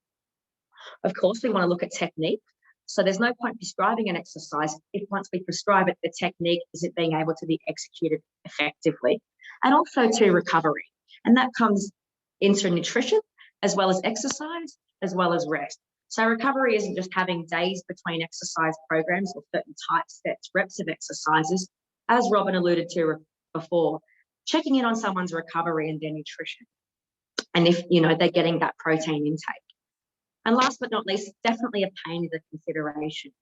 Of course, we want to look at technique. So there's no point prescribing an exercise if once we prescribe it, the technique isn't being able to be executed effectively. And also to recovery. And that comes into nutrition, as well as exercise, as well as rest. So recovery isn't just having days between exercise programs or certain types, sets, reps of exercises. As Robin alluded to before, checking in on someone's recovery and their nutrition. And if, they're getting that protein intake. And last but not least, definitely a pain is a consideration.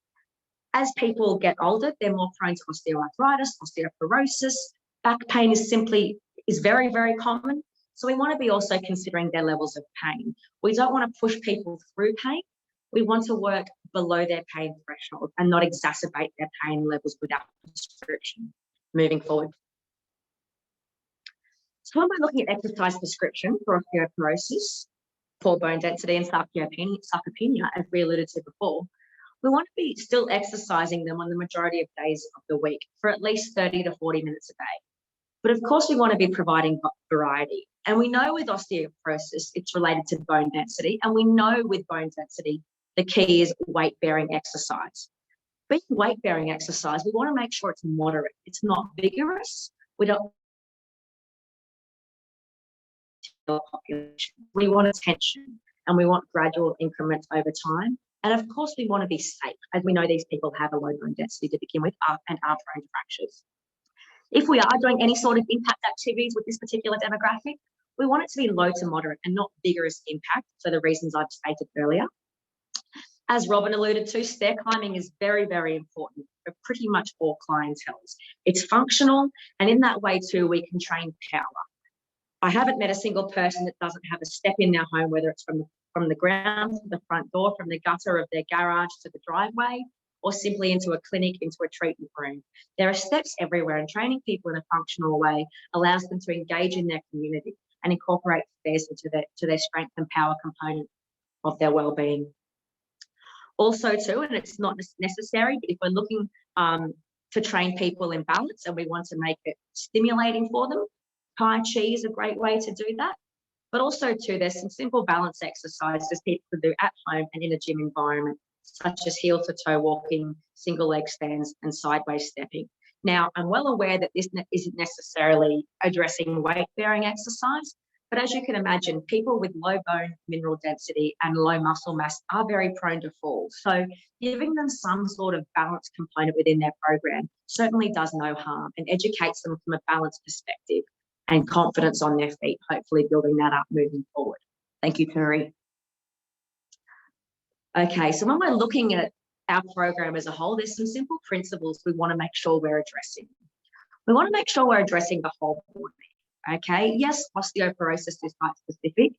As people get older, they're more prone to osteoarthritis, osteoporosis. Back pain is very, very common. So we want to be also considering their levels of pain. We don't want to push people through pain. We want to work below their pain threshold and not exacerbate their pain levels without prescription moving forward. So when we're looking at exercise prescription for osteoporosis, poor bone density and sarcopenia, as we alluded to before, we want to be still exercising them on the majority of days of the week for at least 30 to 40 minutes a day. But of course, we want to be providing variety. And we know with osteoporosis, it's related to bone density. And we know with bone density, the key is weight-bearing exercise. Being weight-bearing exercise, we want to make sure it's moderate. It's not vigorous. We don't population. We want attention and we want gradual increments over time. And of course, we want to be safe, as we know these people have a low bone density to begin with and are prone to fractures. If we are doing any sort of impact activities with this particular demographic, we want it to be low to moderate and not vigorous impact for the reasons I've stated earlier. As Robin alluded to, stair climbing is very, very important for pretty much all clienteles. It's functional, and in that way too, we can train power. I haven't met a single person that doesn't have a step in their home, whether it's from the ground to the front door, from the gutter of their garage to the driveway, or simply into a clinic, into a treatment room. There are steps everywhere, and training people in a functional way allows them to engage in their community and incorporate stairs into their strength and power component of their well-being. Also too, and it's not necessary, but if we're looking to train people in balance and we want to make it stimulating for them, Tai Chi is a great way to do that. But also too, there's some simple balance exercises people can do at home and in a gym environment, such as heel to toe walking, single leg stands, and sideways stepping. Now, I'm well aware that this isn't necessarily addressing weight-bearing exercise, but as you can imagine, people with low bone mineral density and low muscle mass are very prone to fall. So giving them some sort of balance component within their program certainly does no harm and educates them from a balance perspective and confidence on their feet, hopefully building that up moving forward. Thank you, Puri. Okay, so when we're looking at our program as a whole, there's some simple principles we want to make sure we're addressing. We want to make sure we're addressing the whole body. Okay, yes, osteoporosis is quite specific,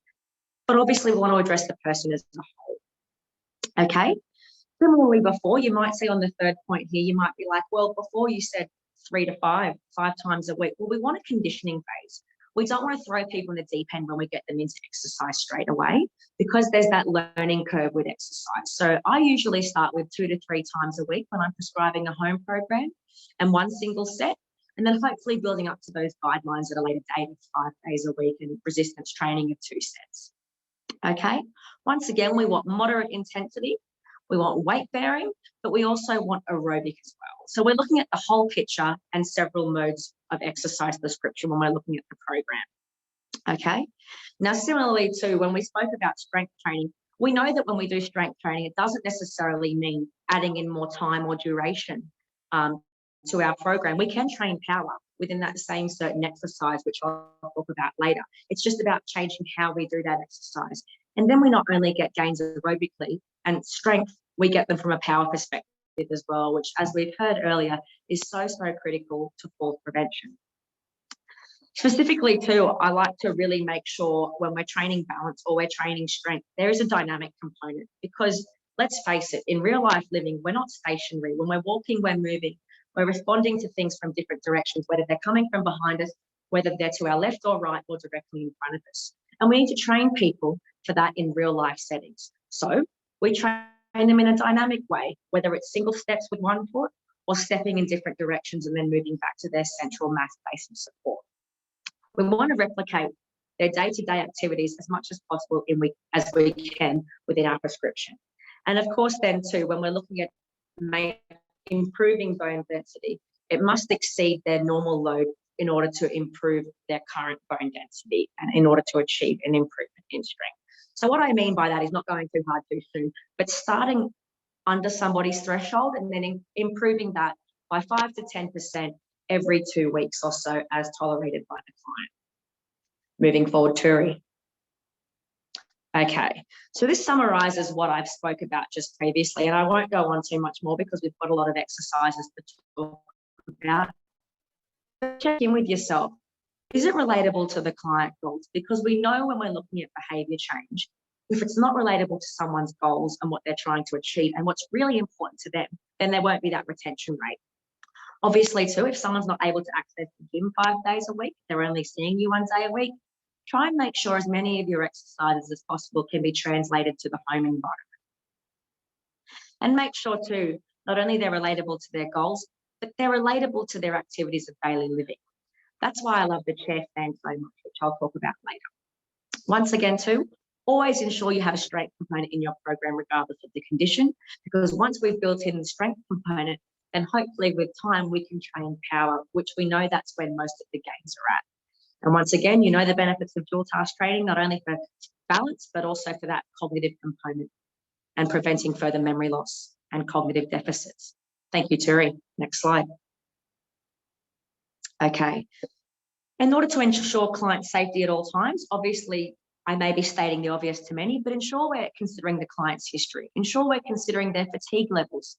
but obviously we want to address the person as a whole. Okay, similarly before, you might see on the third point here, you might be like, well, before you said 3 to 5 times a week. Well, we want a conditioning phase. We don't want to throw people in the deep end when we get them into exercise straight away, because there's that learning curve with exercise. So I usually start with 2 to 3 times a week when I'm prescribing a home program and 1 single set, and then hopefully building up to those guidelines at a later date of 5 days a week and resistance training of 2 sets. Okay, once again, we want moderate intensity, we want weight bearing, but we also want aerobic as well. So we're looking at the whole picture and several modes of exercise prescription when we're looking at the program. Okay, now similarly to when we spoke about strength training, we know that when we do strength training, it doesn't necessarily mean adding in more time or duration to our program. We can train power within that same certain exercise, which I'll talk about later. It's just about changing how we do that exercise. And then we not only get gains aerobically and strength, we get them from a power perspective as well, which, as we've heard earlier, is so critical to fall prevention. Specifically too, I like to really make sure when we're training balance or we're training strength, there is a dynamic component, because let's face it, in real life living, we're not stationary. When we're walking, we're moving, we're responding to things from different directions, whether they're coming from behind us, whether they're to our left or right or directly in front of us. And we need to train people for that in real life settings. So we train them in a dynamic way, whether it's single steps with one foot or stepping in different directions and then moving back to their central mass base of support. We want to replicate their day-to-day activities as much as possible as we can within our prescription. And of course then too, when we're looking at improving bone density, it must exceed their normal load in order to improve their current bone density and in order to achieve an improvement in strength. So what I mean by that is not going too hard too soon, but starting under somebody's threshold and then improving that by 5 to 10% every 2 weeks or so as tolerated by the client. Moving forward, Turi. Okay, so this summarises what I've spoke about just previously, and I won't go on too much more because we've got a lot of exercises to talk about. Check in with yourself. Is it relatable to the client goals? Because we know when we're looking at behaviour change, if it's not relatable to someone's goals and what they're trying to achieve and what's really important to them, then there won't be that retention rate. Obviously too, if someone's not able to access the gym 5 days a week, they're only seeing you 1 day a week, try and make sure as many of your exercises as possible can be translated to the home environment. And make sure too, not only they're relatable to their goals, but they're relatable to their activities of daily living. That's why I love the chair stand so much, which I'll talk about later. Once again too, always ensure you have a strength component in your program regardless of the condition, because once we've built in the strength component, then hopefully with time we can train power, which we know that's when most of the gains are at. And once again, you know the benefits of dual task training, not only for balance, but also for that cognitive component and preventing further memory loss and cognitive deficits. Thank you, Turi. Next slide. Okay. In order to ensure client safety at all times, obviously, I may be stating the obvious to many, but ensure we're considering the client's history. Ensure we're considering their fatigue levels.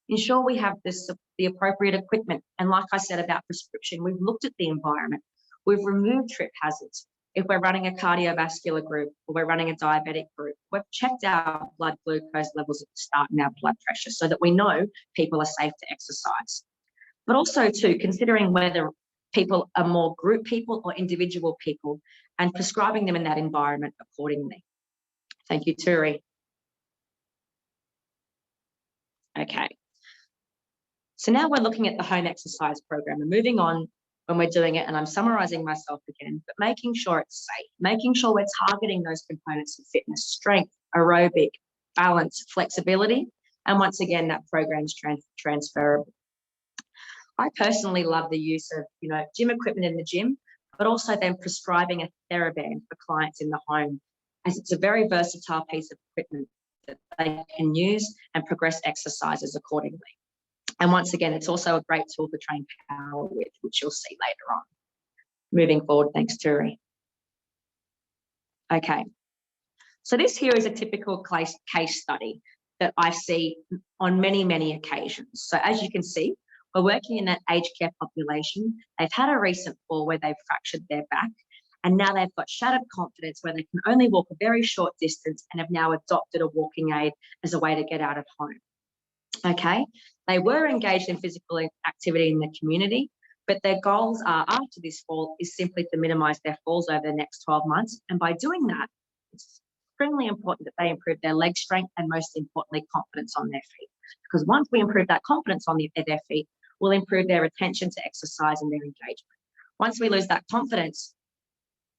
Ensure we have the appropriate equipment. And like I said about prescription, we've looked at the environment. We've removed trip hazards. If we're running a cardiovascular group or we're running a diabetic group, we've checked our blood glucose levels at the start and our blood pressure so that we know people are safe to exercise. But also too, considering whether people are more group people or individual people and prescribing them in that environment accordingly. Thank you, Turi. Okay. So now we're looking at the home exercise program and moving on when we're doing it, and I'm summarising myself again, but making sure it's safe, making sure we're targeting those components of fitness, strength, aerobic, balance, flexibility, and once again, that program's transferable. I personally love the use of, gym equipment in the gym, but also then prescribing a TheraBand for clients in the home, as it's a very versatile piece of equipment that they can use and progress exercises accordingly. And once again, it's also a great tool to train power with, which you'll see later on. Moving forward, thanks, Turi. Okay, so this here is a typical case study that I see on many, many occasions. So as you can see, we're working in that aged care population. They've had a recent fall where they've fractured their back, and now they've got shattered confidence where they can only walk a very short distance and have now adopted a walking aid as a way to get out of home. Okay, they were engaged in physical activity in the community, but their goals are after this fall is simply to minimise their falls over the next 12 months. And by doing that, it's extremely important that they improve their leg strength and most importantly, confidence on their feet. Because once we improve that confidence on their feet, we'll improve their attention to exercise and their engagement. Once we lose that confidence,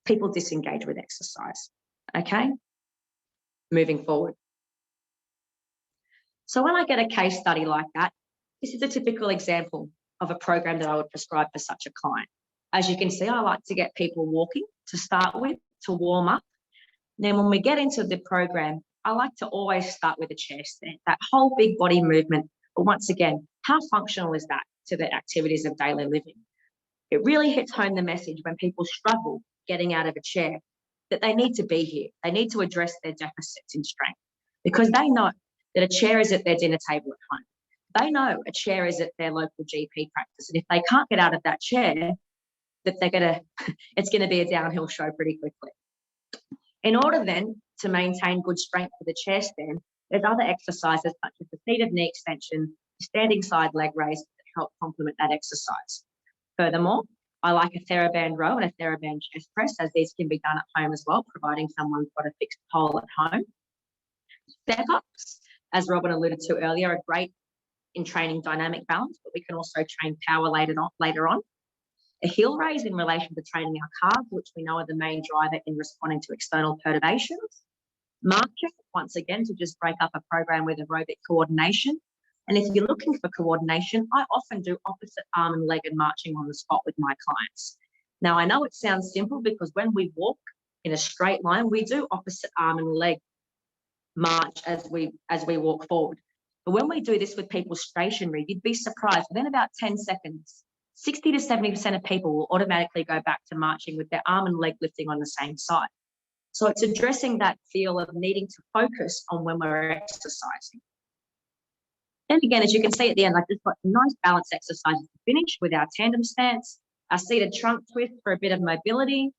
people disengage with exercise. Okay, moving forward. So when I get a case study like that, this is a typical example of a program that I would prescribe for such a client. As you can see, I like to get people walking to start with, to warm up. And then when we get into the program, I like to always start with a chair stand, that whole big body movement. But once again, how functional is that to the activities of daily living? It really hits home the message when people struggle getting out of a chair that they need to be here. They need to address their deficits in strength because they know that a chair is at their dinner table at home. They know a chair is at their local GP practice. And if they can't get out of that chair, that it's gonna be a downhill show pretty quickly. In order then to maintain good strength for the chair stand, there's other exercises such as the seated knee extension, standing side leg raise that help complement that exercise. Furthermore, I like a TheraBand row and a TheraBand chest press, as these can be done at home as well, providing someone's got a fixed pole at home. Step-ups, as Robin alluded to earlier, are great in training dynamic balance, but we can also train power later on. A heel raise in relation to training our calves, which we know are the main driver in responding to external perturbations. Marching, once again, to just break up a program with aerobic coordination. And if you're looking for coordination, I often do opposite arm and leg and marching on the spot with my clients. Now, I know it sounds simple because when we walk in a straight line, we do opposite arm and leg march as we walk forward. But when we do this with people stationary, you'd be surprised. Within about 10 seconds, 60 to 70% of people will automatically go back to marching with their arm and leg lifting on the same side. So it's addressing that feel of needing to focus on when we're exercising. And again, as you can see at the end, I've just got some nice balance exercises to finish with our tandem stance, our seated trunk twist for a bit of mobility,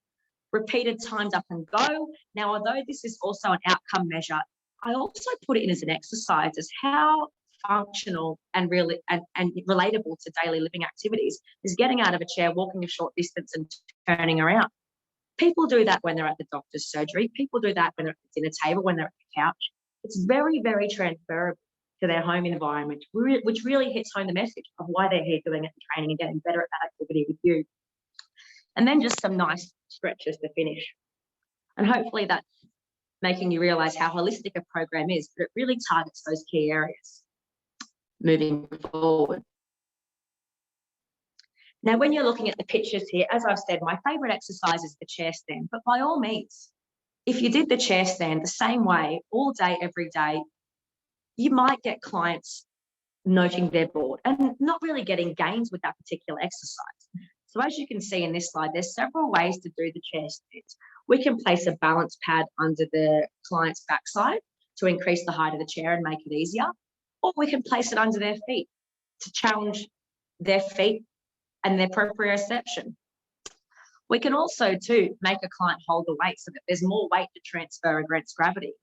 repeated times up and go. Now, although this is also an outcome measure, I also put it in as an exercise as how functional and really and relatable to daily living activities is getting out of a chair, walking a short distance and turning around. People do that when they're at the doctor's surgery. People do that when they're at the dinner table, when they're at the couch. It's very, very transferable to their home environment, which really hits home the message of why they're here doing it and training and getting better at that activity with you. And then just some nice stretches to finish. And hopefully that's making you realise how holistic a program is, but it really targets those key areas moving forward. Now, when you're looking at the pictures here, as I've said, my favourite exercise is the chair stand, but by all means, if you did the chair stand the same way all day, every day, you might get clients noting they're bored and not really getting gains with that particular exercise. So as you can see in this slide, there's several ways to do the chair stands. We can place a balance pad under the client's backside to increase the height of the chair and make it easier, or we can place it under their feet to challenge their feet and their proprioception. We can also too make a client hold the weight so that there's more weight to transfer against gravity.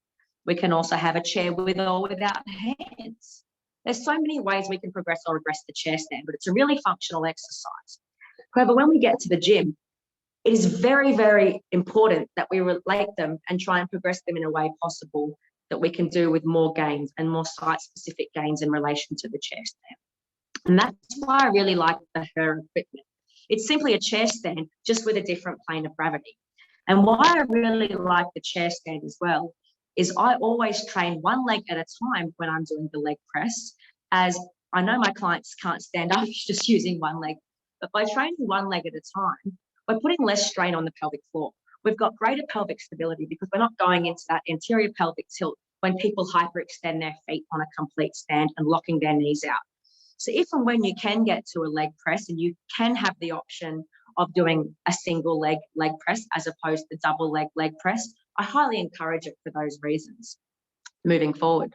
We can also have a chair with or without hands. There's so many ways we can progress or regress the chair stand, but it's a really functional exercise. However, when we get to the gym, it is very, very important that we relate them and try and progress them in a way possible that we can do with more gains and more site-specific gains in relation to the chair stand. And that's why I really like the HUR equipment. It's simply a chair stand, just with a different plane of gravity. And why I really like the chair stand as well is I always train one leg at a time when I'm doing the leg press, as I know my clients can't stand up just using one leg, but by training one leg at a time, we're putting less strain on the pelvic floor. We've got greater pelvic stability because we're not going into that anterior pelvic tilt when people hyperextend their feet on a complete stand and locking their knees out. So if and when you can get to a leg press and you can have the option of doing a single leg press as opposed to double leg press, I highly encourage it for those reasons moving forward.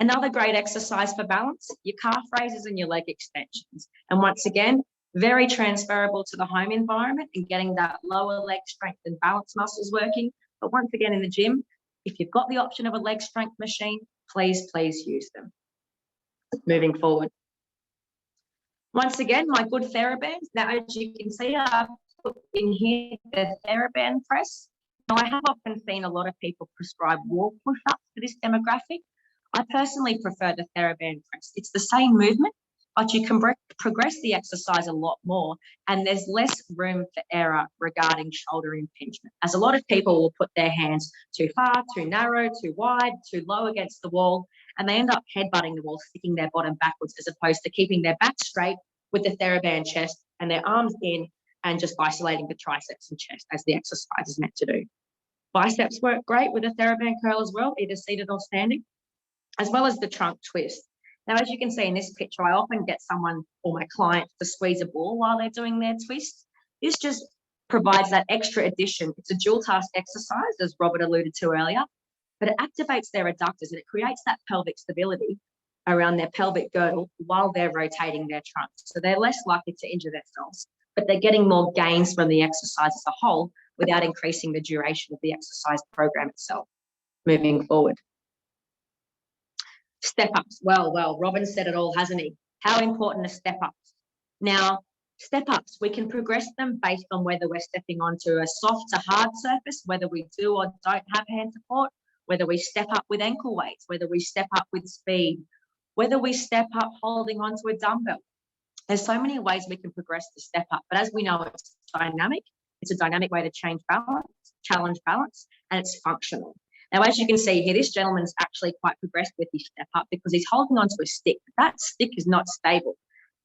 Another great exercise for balance, your calf raises and your leg extensions. And once again, very transferable to the home environment and getting that lower leg strength and balance muscles working. But once again, in the gym, if you've got the option of a leg strength machine, please use them. Moving forward. Once again, my good TheraBands. Now, as you can see, I've put in here the TheraBand press. Now, I have often seen a lot of people prescribe wall push-ups for this demographic. I personally prefer the TheraBand press. It's the same movement, but you can progress the exercise a lot more, and there's less room for error regarding shoulder impingement, as a lot of people will put their hands too far, too narrow, too wide, too low against the wall, and they end up headbutting the wall, sticking their bottom backwards, as opposed to keeping their back straight with the TheraBand chest and their arms in and just isolating the triceps and chest as the exercise is meant to do. Biceps work great with a TheraBand curl as well, either seated or standing, as well as the trunk twist. Now, as you can see in this picture, I often get someone or my client to squeeze a ball while they're doing their twist. This just provides that extra addition. It's a dual task exercise, as Robert alluded to earlier, but it activates their adductors and it creates that pelvic stability. around their pelvic girdle while they're rotating their trunk. So they're less likely to injure themselves, but they're getting more gains from the exercise as a whole without increasing the duration of the exercise program itself. Moving forward. Step-ups. Well, Robin said it all, hasn't he? How important are step-ups? Now, step-ups, we can progress them based on whether we're stepping onto a soft to hard surface, whether we do or don't have hand support, whether we step up with ankle weights, whether we step up with speed, whether we step up holding onto a dumbbell. There's so many ways we can progress the step up, but as we know, it's dynamic. It's a dynamic way to challenge balance, and it's functional. Now, as you can see here, this gentleman's actually quite progressed with his step up because he's holding onto a stick. That stick is not stable.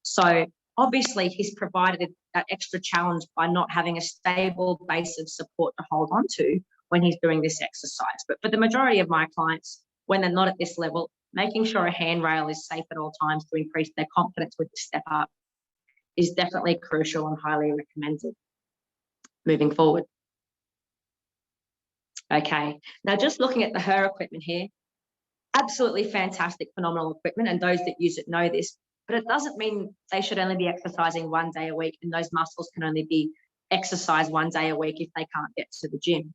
So obviously he's provided that extra challenge by not having a stable base of support to hold onto when he's doing this exercise. But for the majority of my clients, when they're not at this level, making sure a handrail is safe at all times to increase their confidence with the step up is definitely crucial and highly recommended. Moving forward. Okay, now just looking at the HUR equipment here, absolutely fantastic, phenomenal equipment, and those that use it know this, but it doesn't mean they should only be exercising 1 day a week and those muscles can only be exercised 1 day a week if they can't get to the gym.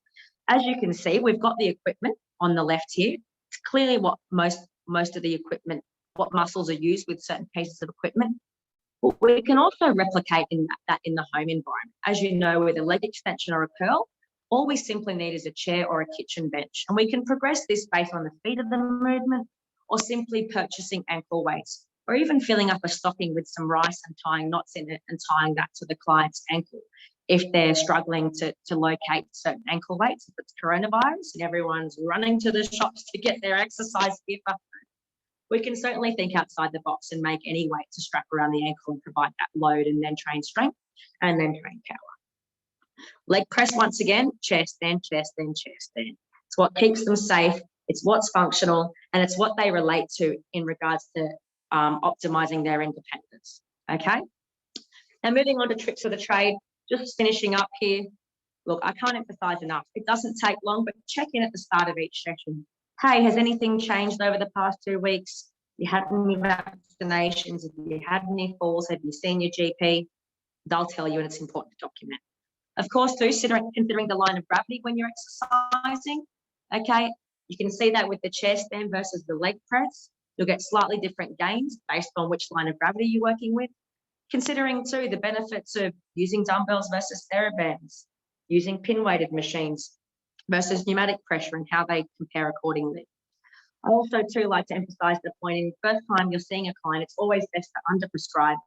As you can see, we've got the equipment on the left here. It's clearly what most of the equipment, what muscles are used with certain pieces of equipment. But we can also replicate that in the home environment. As you know, with a leg extension or a curl, all we simply need is a chair or a kitchen bench. And we can progress this based on the speed of the movement or simply purchasing ankle weights or even filling up a stocking with some rice and tying knots in it and tying that to the client's ankle. If they're struggling to locate certain ankle weights, if it's coronavirus and everyone's running to the shops to get their exercise gear for home, we can certainly think outside the box and make any weight to strap around the ankle and provide that load and then train strength and then train power. Leg press once again, chair stand, chair stand, chair stand. It's what keeps them safe, it's what's functional, and it's what they relate to in regards to optimizing their independence, okay? Now moving on to tricks of the trade, just finishing up here. Look, I can't emphasize enough. It doesn't take long, but check in at the start of each session. Hey, has anything changed over the past 2 weeks? Have you had any vaccinations? Have you had any falls? Have you seen your GP? They'll tell you, and it's important to document. Of course, too, considering the line of gravity when you're exercising, okay? You can see that with the chair stand versus the leg press. You'll get slightly different gains based on which line of gravity you're working with. Considering, too, the benefits of using dumbbells versus TheraBands, using pin-weighted machines versus pneumatic pressure and how they compare accordingly. I also, too, like to emphasize the point in the first time you're seeing a client, it's always best to under-prescribe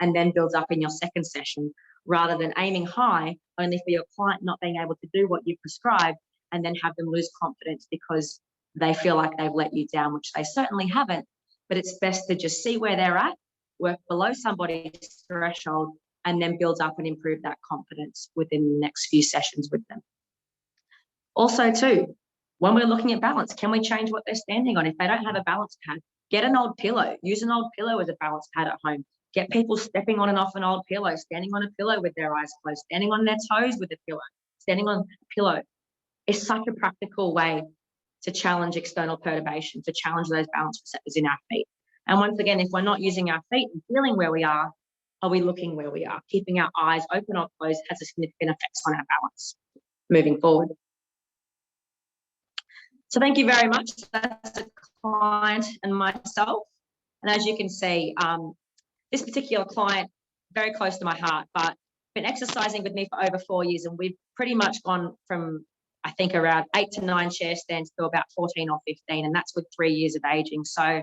and then builds up in your second session, rather than aiming high only for your client not being able to do what you prescribed and then have them lose confidence because they feel like they've let you down, which they certainly haven't. But it's best to just see where they're at, work below somebody's threshold, and then build up and improve that confidence within the next few sessions with them. Also, too, when we're looking at balance, can we change what they're standing on? If they don't have a balance pad, get an old pillow. Use an old pillow as a balance pad at home. Get people stepping on and off an old pillow, standing on a pillow with their eyes closed, standing on their toes with a pillow, standing on a pillow. It's such a practical way to challenge external perturbation, to challenge those balance receptors in our feet. And once again, if we're not using our feet and feeling where we are we looking where we are? Keeping our eyes open or closed has a significant effect on our balance moving forward. So thank you very much. That's the client and myself. And as you can see, this particular client, very close to my heart, but been exercising with me for over 4 years, and we've pretty much gone from, I think, around 8 to 9 chair stands to about 14 or 15, and that's with 3 years of aging. So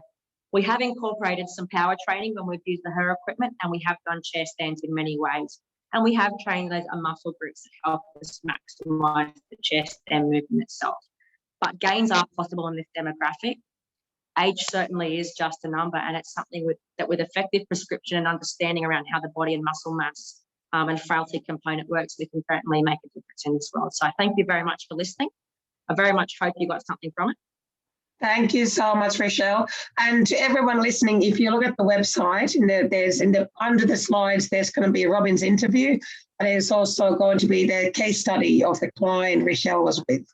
we have incorporated some power training when we've used the HUR equipment, and we have done chair stands in many ways. And we have trained those muscle groups that help us maximize the chair stand movement itself. But gains are possible in this demographic. Age certainly is just a number, and it's something that with effective prescription and understanding around how the body and muscle mass and frailty component works, we can certainly make a difference in this world. So thank you very much for listening. I very much hope you got something from it. Thank you so much, Richelle. And to everyone listening, if you look at the website, under the slides, there's going to be Robin's interview, and there's also going to be the case study of the client Richelle was with.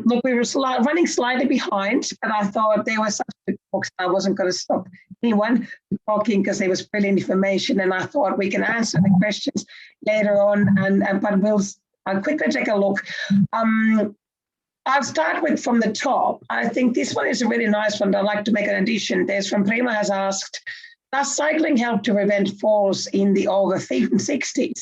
Look, we were running slightly behind, but I thought there was such a talks. I wasn't going to stop anyone talking because there was brilliant information, and I thought we can answer the questions later on. But I'll quickly take a look. I'll start with from the top. I think this one is a really nice one. I'd like to make an addition. There's from Prima has asked, does cycling help to prevent falls in the over 60s?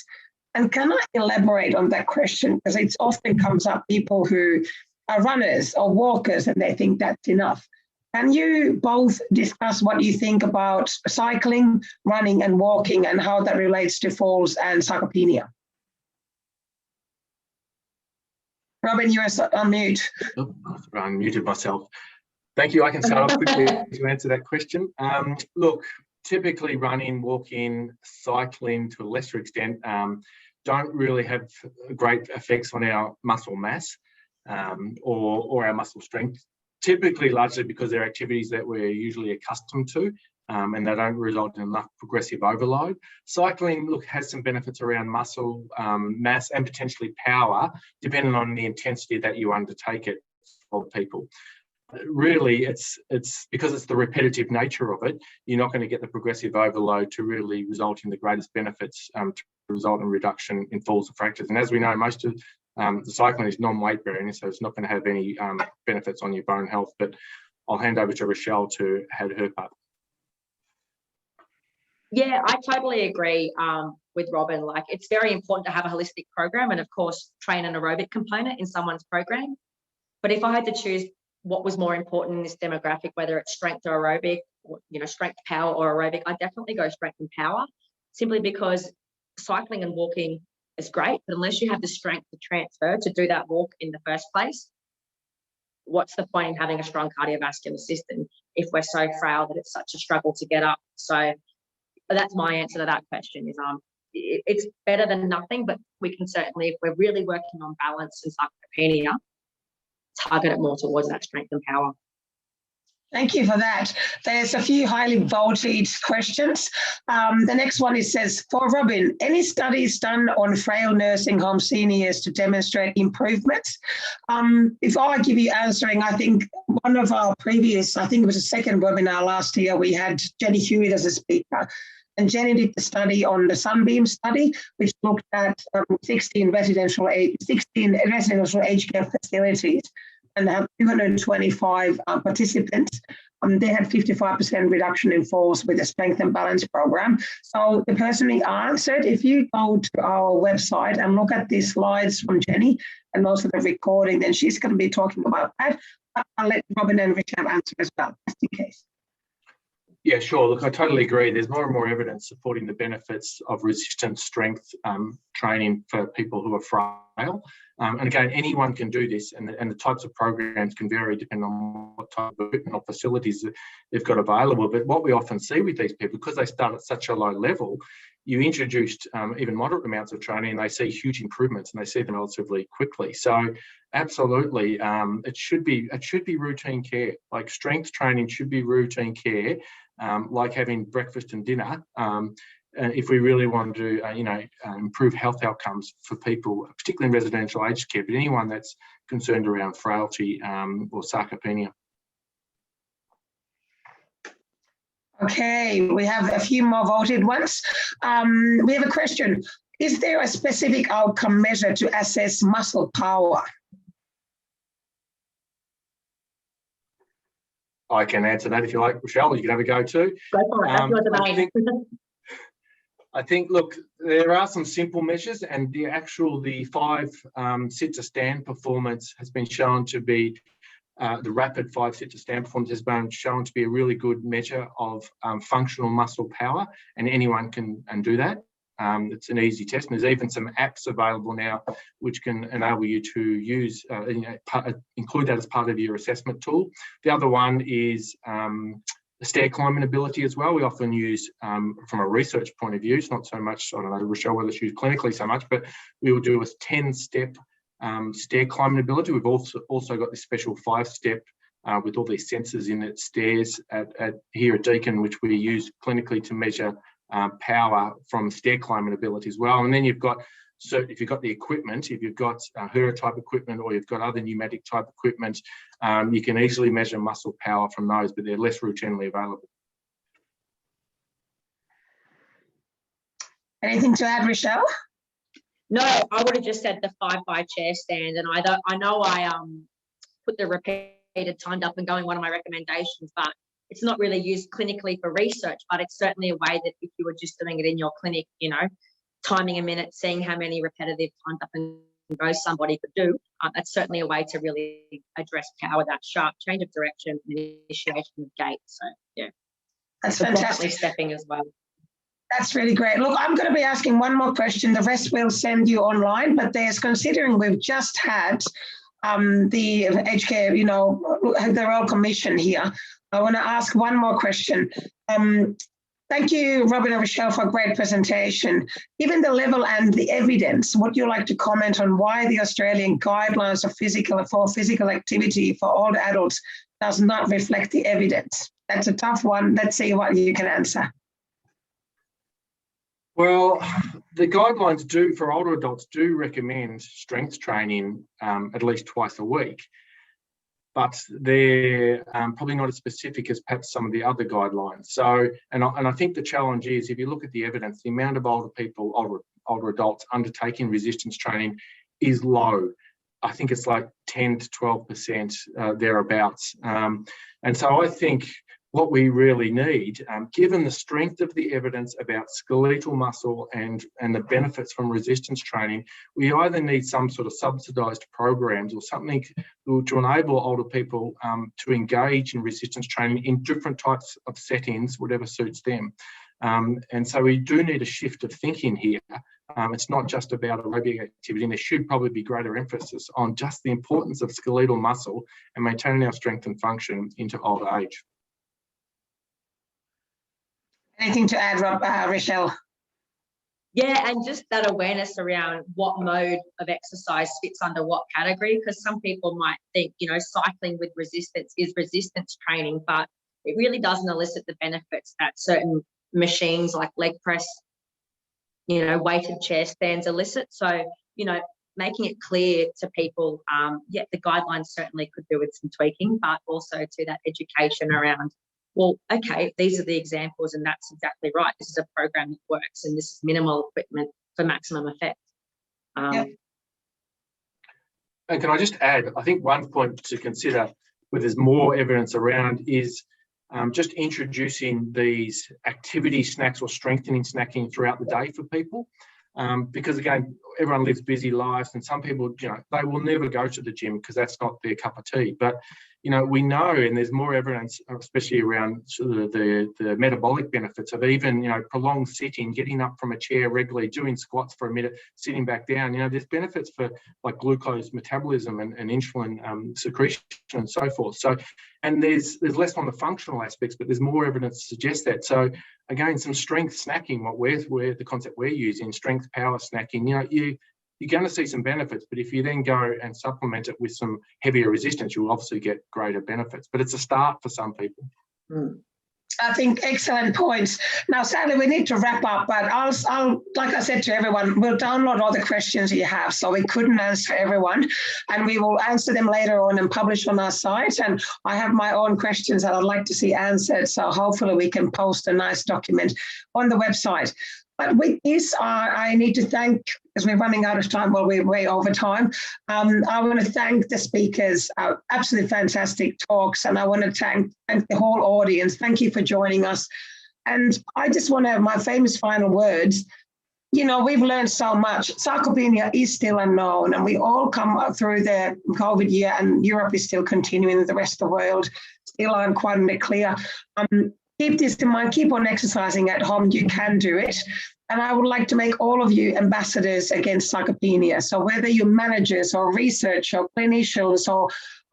And can I elaborate on that question? Because it often comes up people who are runners or walkers and they think that's enough. Can you both discuss what you think about cycling, running and walking and how that relates to falls and sarcopenia? Robin, you are on mute. Oh, I unmuted myself. Thank you. I can start off quickly to answer that question. Look, typically running, walking, cycling to a lesser extent don't really have great effects on our muscle mass or our muscle strength, typically largely because they're activities that we're usually accustomed to and they don't result in enough progressive overload. Cycling, look, has some benefits around muscle mass and potentially power, depending on the intensity that you undertake it for people. Really, it's because it's the repetitive nature of it, you're not going to get the progressive overload to really result in the greatest benefits to result in reduction in falls and fractures. And as we know, most of the cycling is non-weight bearing, so it's not going to have any benefits on your bone health. But I'll hand over to Richelle to have her part. Yeah, I totally agree with Robin. Like, it's very important to have a holistic program and, of course, train an aerobic component in someone's program. But if I had to choose what was more important in this demographic, whether it's strength or aerobic, or, strength, power or aerobic, I definitely go strength and power, simply because cycling and walking is great, but unless you have the strength to transfer to do that walk in the first place, what's the point in having a strong cardiovascular system if we're so frail that it's such a struggle to get up? So that's my answer to that question is it's better than nothing, but we can certainly, if we're really working on balance and sarcopenia, target it more towards that strength and power. Thank you for that. There's a few highly voted questions. The next one says, for Robin, any studies done on frail nursing home seniors to demonstrate improvements? Before I give you answering, I think one of our previous, I think it was a second webinar last year, we had Jenny Hewitt as a speaker. And Jenny did the study on the Sunbeam study, which looked at 16 residential aged care facilities and have 225 participants. They had 55% reduction in falls with a strength and balance program. So the person who answered, if you go to our website and look at these slides from Jenny and also the recording, then she's going to be talking about that. I'll let Robin and Richelle answer as well, just in case. Yeah, sure. Look, I totally agree. There's more and more evidence supporting the benefits of resistance strength training for people who are frail. And again, anyone can do this, and the types of programs can vary depending on what type of equipment or facilities they've got available. But what we often see with these people, because they start at such a low level, you introduced even moderate amounts of training and they see huge improvements and they see them relatively quickly. So absolutely, it should be routine care. Like, strength training should be routine care, like having breakfast and dinner. If we really want to improve health outcomes for people, particularly in residential aged care, but anyone that's concerned around frailty or sarcopenia. Okay, we have a few more voted ones. We have a question. Is there a specific outcome measure to assess muscle power? I can answer that if you like, Richelle. You can have a go too. Go for it. I think, look, there are some simple measures, and the 5 sit-to-stand performance has been shown to be, the rapid 5 sit-to-stand performance has been shown to be a really good measure of functional muscle power, and anyone can do that. It's an easy test, and there's even some apps available now which can enable you to use, include that as part of your assessment tool. The other one is stair climbing ability as well. We often use, from a research point of view, it's not so much, I don't know, Richelle, whether it's used clinically so much, but we will do a 10-step stair climbing ability. We've also got this special 5-step with all these sensors in it, stairs here at Deakin, which we use clinically to measure power from stair climbing ability as well. And then you've got if you've got the equipment, if you've got HUR type equipment or you've got other pneumatic type equipment, you can easily measure muscle power from those, but they're less routinely available. Anything to add, Richelle? No, I would have just said the 5x chair stand, and I know I put the repeated timed up and going one of my recommendations, but it's not really used clinically for research, but it's certainly a way that if you were just doing it in your clinic, you know, timing a minute, seeing how many repetitive timed up and goes somebody could do, that's certainly a way to really address power, that sharp change of direction and initiation of gait. So yeah, that's fantastic. Stepping as well. That's really great. Look, I'm going to be asking one more question. The rest we'll send you online, but considering we've just had the HK, you know, the Royal Commission here, I want to ask one more question. Thank you, Robin and Richelle, for a great presentation. Given the level and the evidence, would you like to comment on why the Australian guidelines of physical activity for all adults does not reflect the evidence? That's a tough one. Let's see what you can answer. Well, the guidelines for older adults do recommend strength training at least twice a week, but they're probably not as specific as perhaps some of the other guidelines. So, and I think the challenge is, if you look at the evidence, the amount of older adults undertaking resistance training is low. I think it's like 10 to 12% thereabouts. And so I think what we really need, given the strength of the evidence about skeletal muscle and the benefits from resistance training, we either need some sort of subsidised programs or something to enable older people to engage in resistance training in different types of settings, whatever suits them. And so we do need a shift of thinking here. It's not just about aerobic activity, and there should probably be greater emphasis on just the importance of skeletal muscle and maintaining our strength and function into older age. Anything to add, Richelle? Yeah, and just that awareness around what mode of exercise fits under what category, because some people might think, you know, cycling with resistance is resistance training, but it really doesn't elicit the benefits that certain machines like leg press, you know, weighted chair stands elicit. So, you know, making it clear to people, yeah, the guidelines certainly could do with some tweaking, but also to that education around, well, okay, these are the examples and that's exactly right. This is a program that works and this is minimal equipment for maximum effect. Yep. And can I just add, I think one point to consider where there's more evidence around is just introducing these activity snacks or strengthening snacking throughout the day for people. Because again, everyone lives busy lives and some people, you know, they will never go to the gym because that's not their cup of tea. But, you know, we know, and there's more evidence, especially around sort of the metabolic benefits of even, you know, prolonged sitting, getting up from a chair regularly, doing squats for a minute, sitting back down. You know, there's benefits for like glucose metabolism and insulin secretion and so forth. So, and there's less on the functional aspects, but there's more evidence to suggest that. So again, some strength snacking, where the concept we're using, strength power snacking, you know, you're going to see some benefits, but if you then go and supplement it with some heavier resistance, you'll obviously get greater benefits. But it's a start for some people. I think excellent points. Now, sadly, we need to wrap up, but I'll like I said to everyone, we'll download all the questions you have, so we couldn't answer everyone, and we will answer them later on and publish on our site. And I have my own questions that I'd like to see answered, so hopefully we can post a nice document on the website. But with this, I need to thank, because we're running out of time, well, we're way over time. I want to thank the speakers, absolutely fantastic talks, and I want to thank the whole audience. Thank you for joining us. And I just want to have my famous final words. You know, we've learned so much. Sarcopenia is still unknown, and we all come up through the COVID year, and Europe is still continuing, the rest of the world still aren't quite clear. Keep this in mind, keep on exercising at home, you can do it. And I would like to make all of you ambassadors against sarcopenia. So whether you're managers or research or clinicians or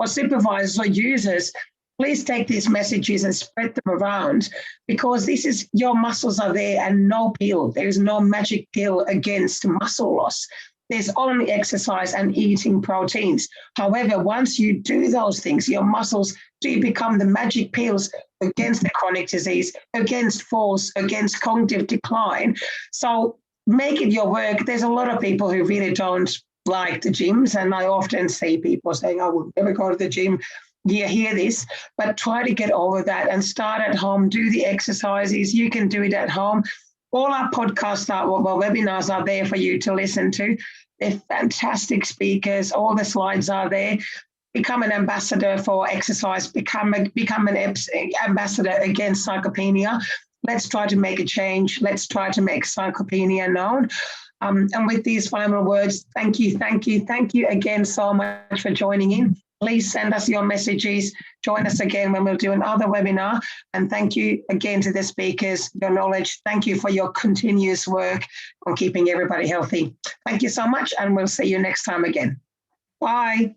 supervisors or users, please take these messages and spread them around, because this is, your muscles are there and no pill. There is no magic pill against muscle loss. There's only exercise and eating proteins. However, once you do those things, your muscles do become the magic pills against the chronic disease, against falls, against cognitive decline. So make it your work. There's a lot of people who really don't like the gyms, and I often see people saying, I would never go to the gym. You hear this, but try to get over that and start at home. Do the exercises. You can do it at home. All our podcasts webinars are there for you to listen to. They're fantastic speakers. All the slides are there. Become an ambassador for exercise. Become an ambassador against sarcopenia. Let's try to make a change. Let's try to make sarcopenia known. And with these final words, thank you again so much for joining in. Please send us your messages. Join us again when we'll do another webinar. And thank you again to the speakers, your knowledge. Thank you for your continuous work on keeping everybody healthy. Thank you so much, and we'll see you next time again. Bye.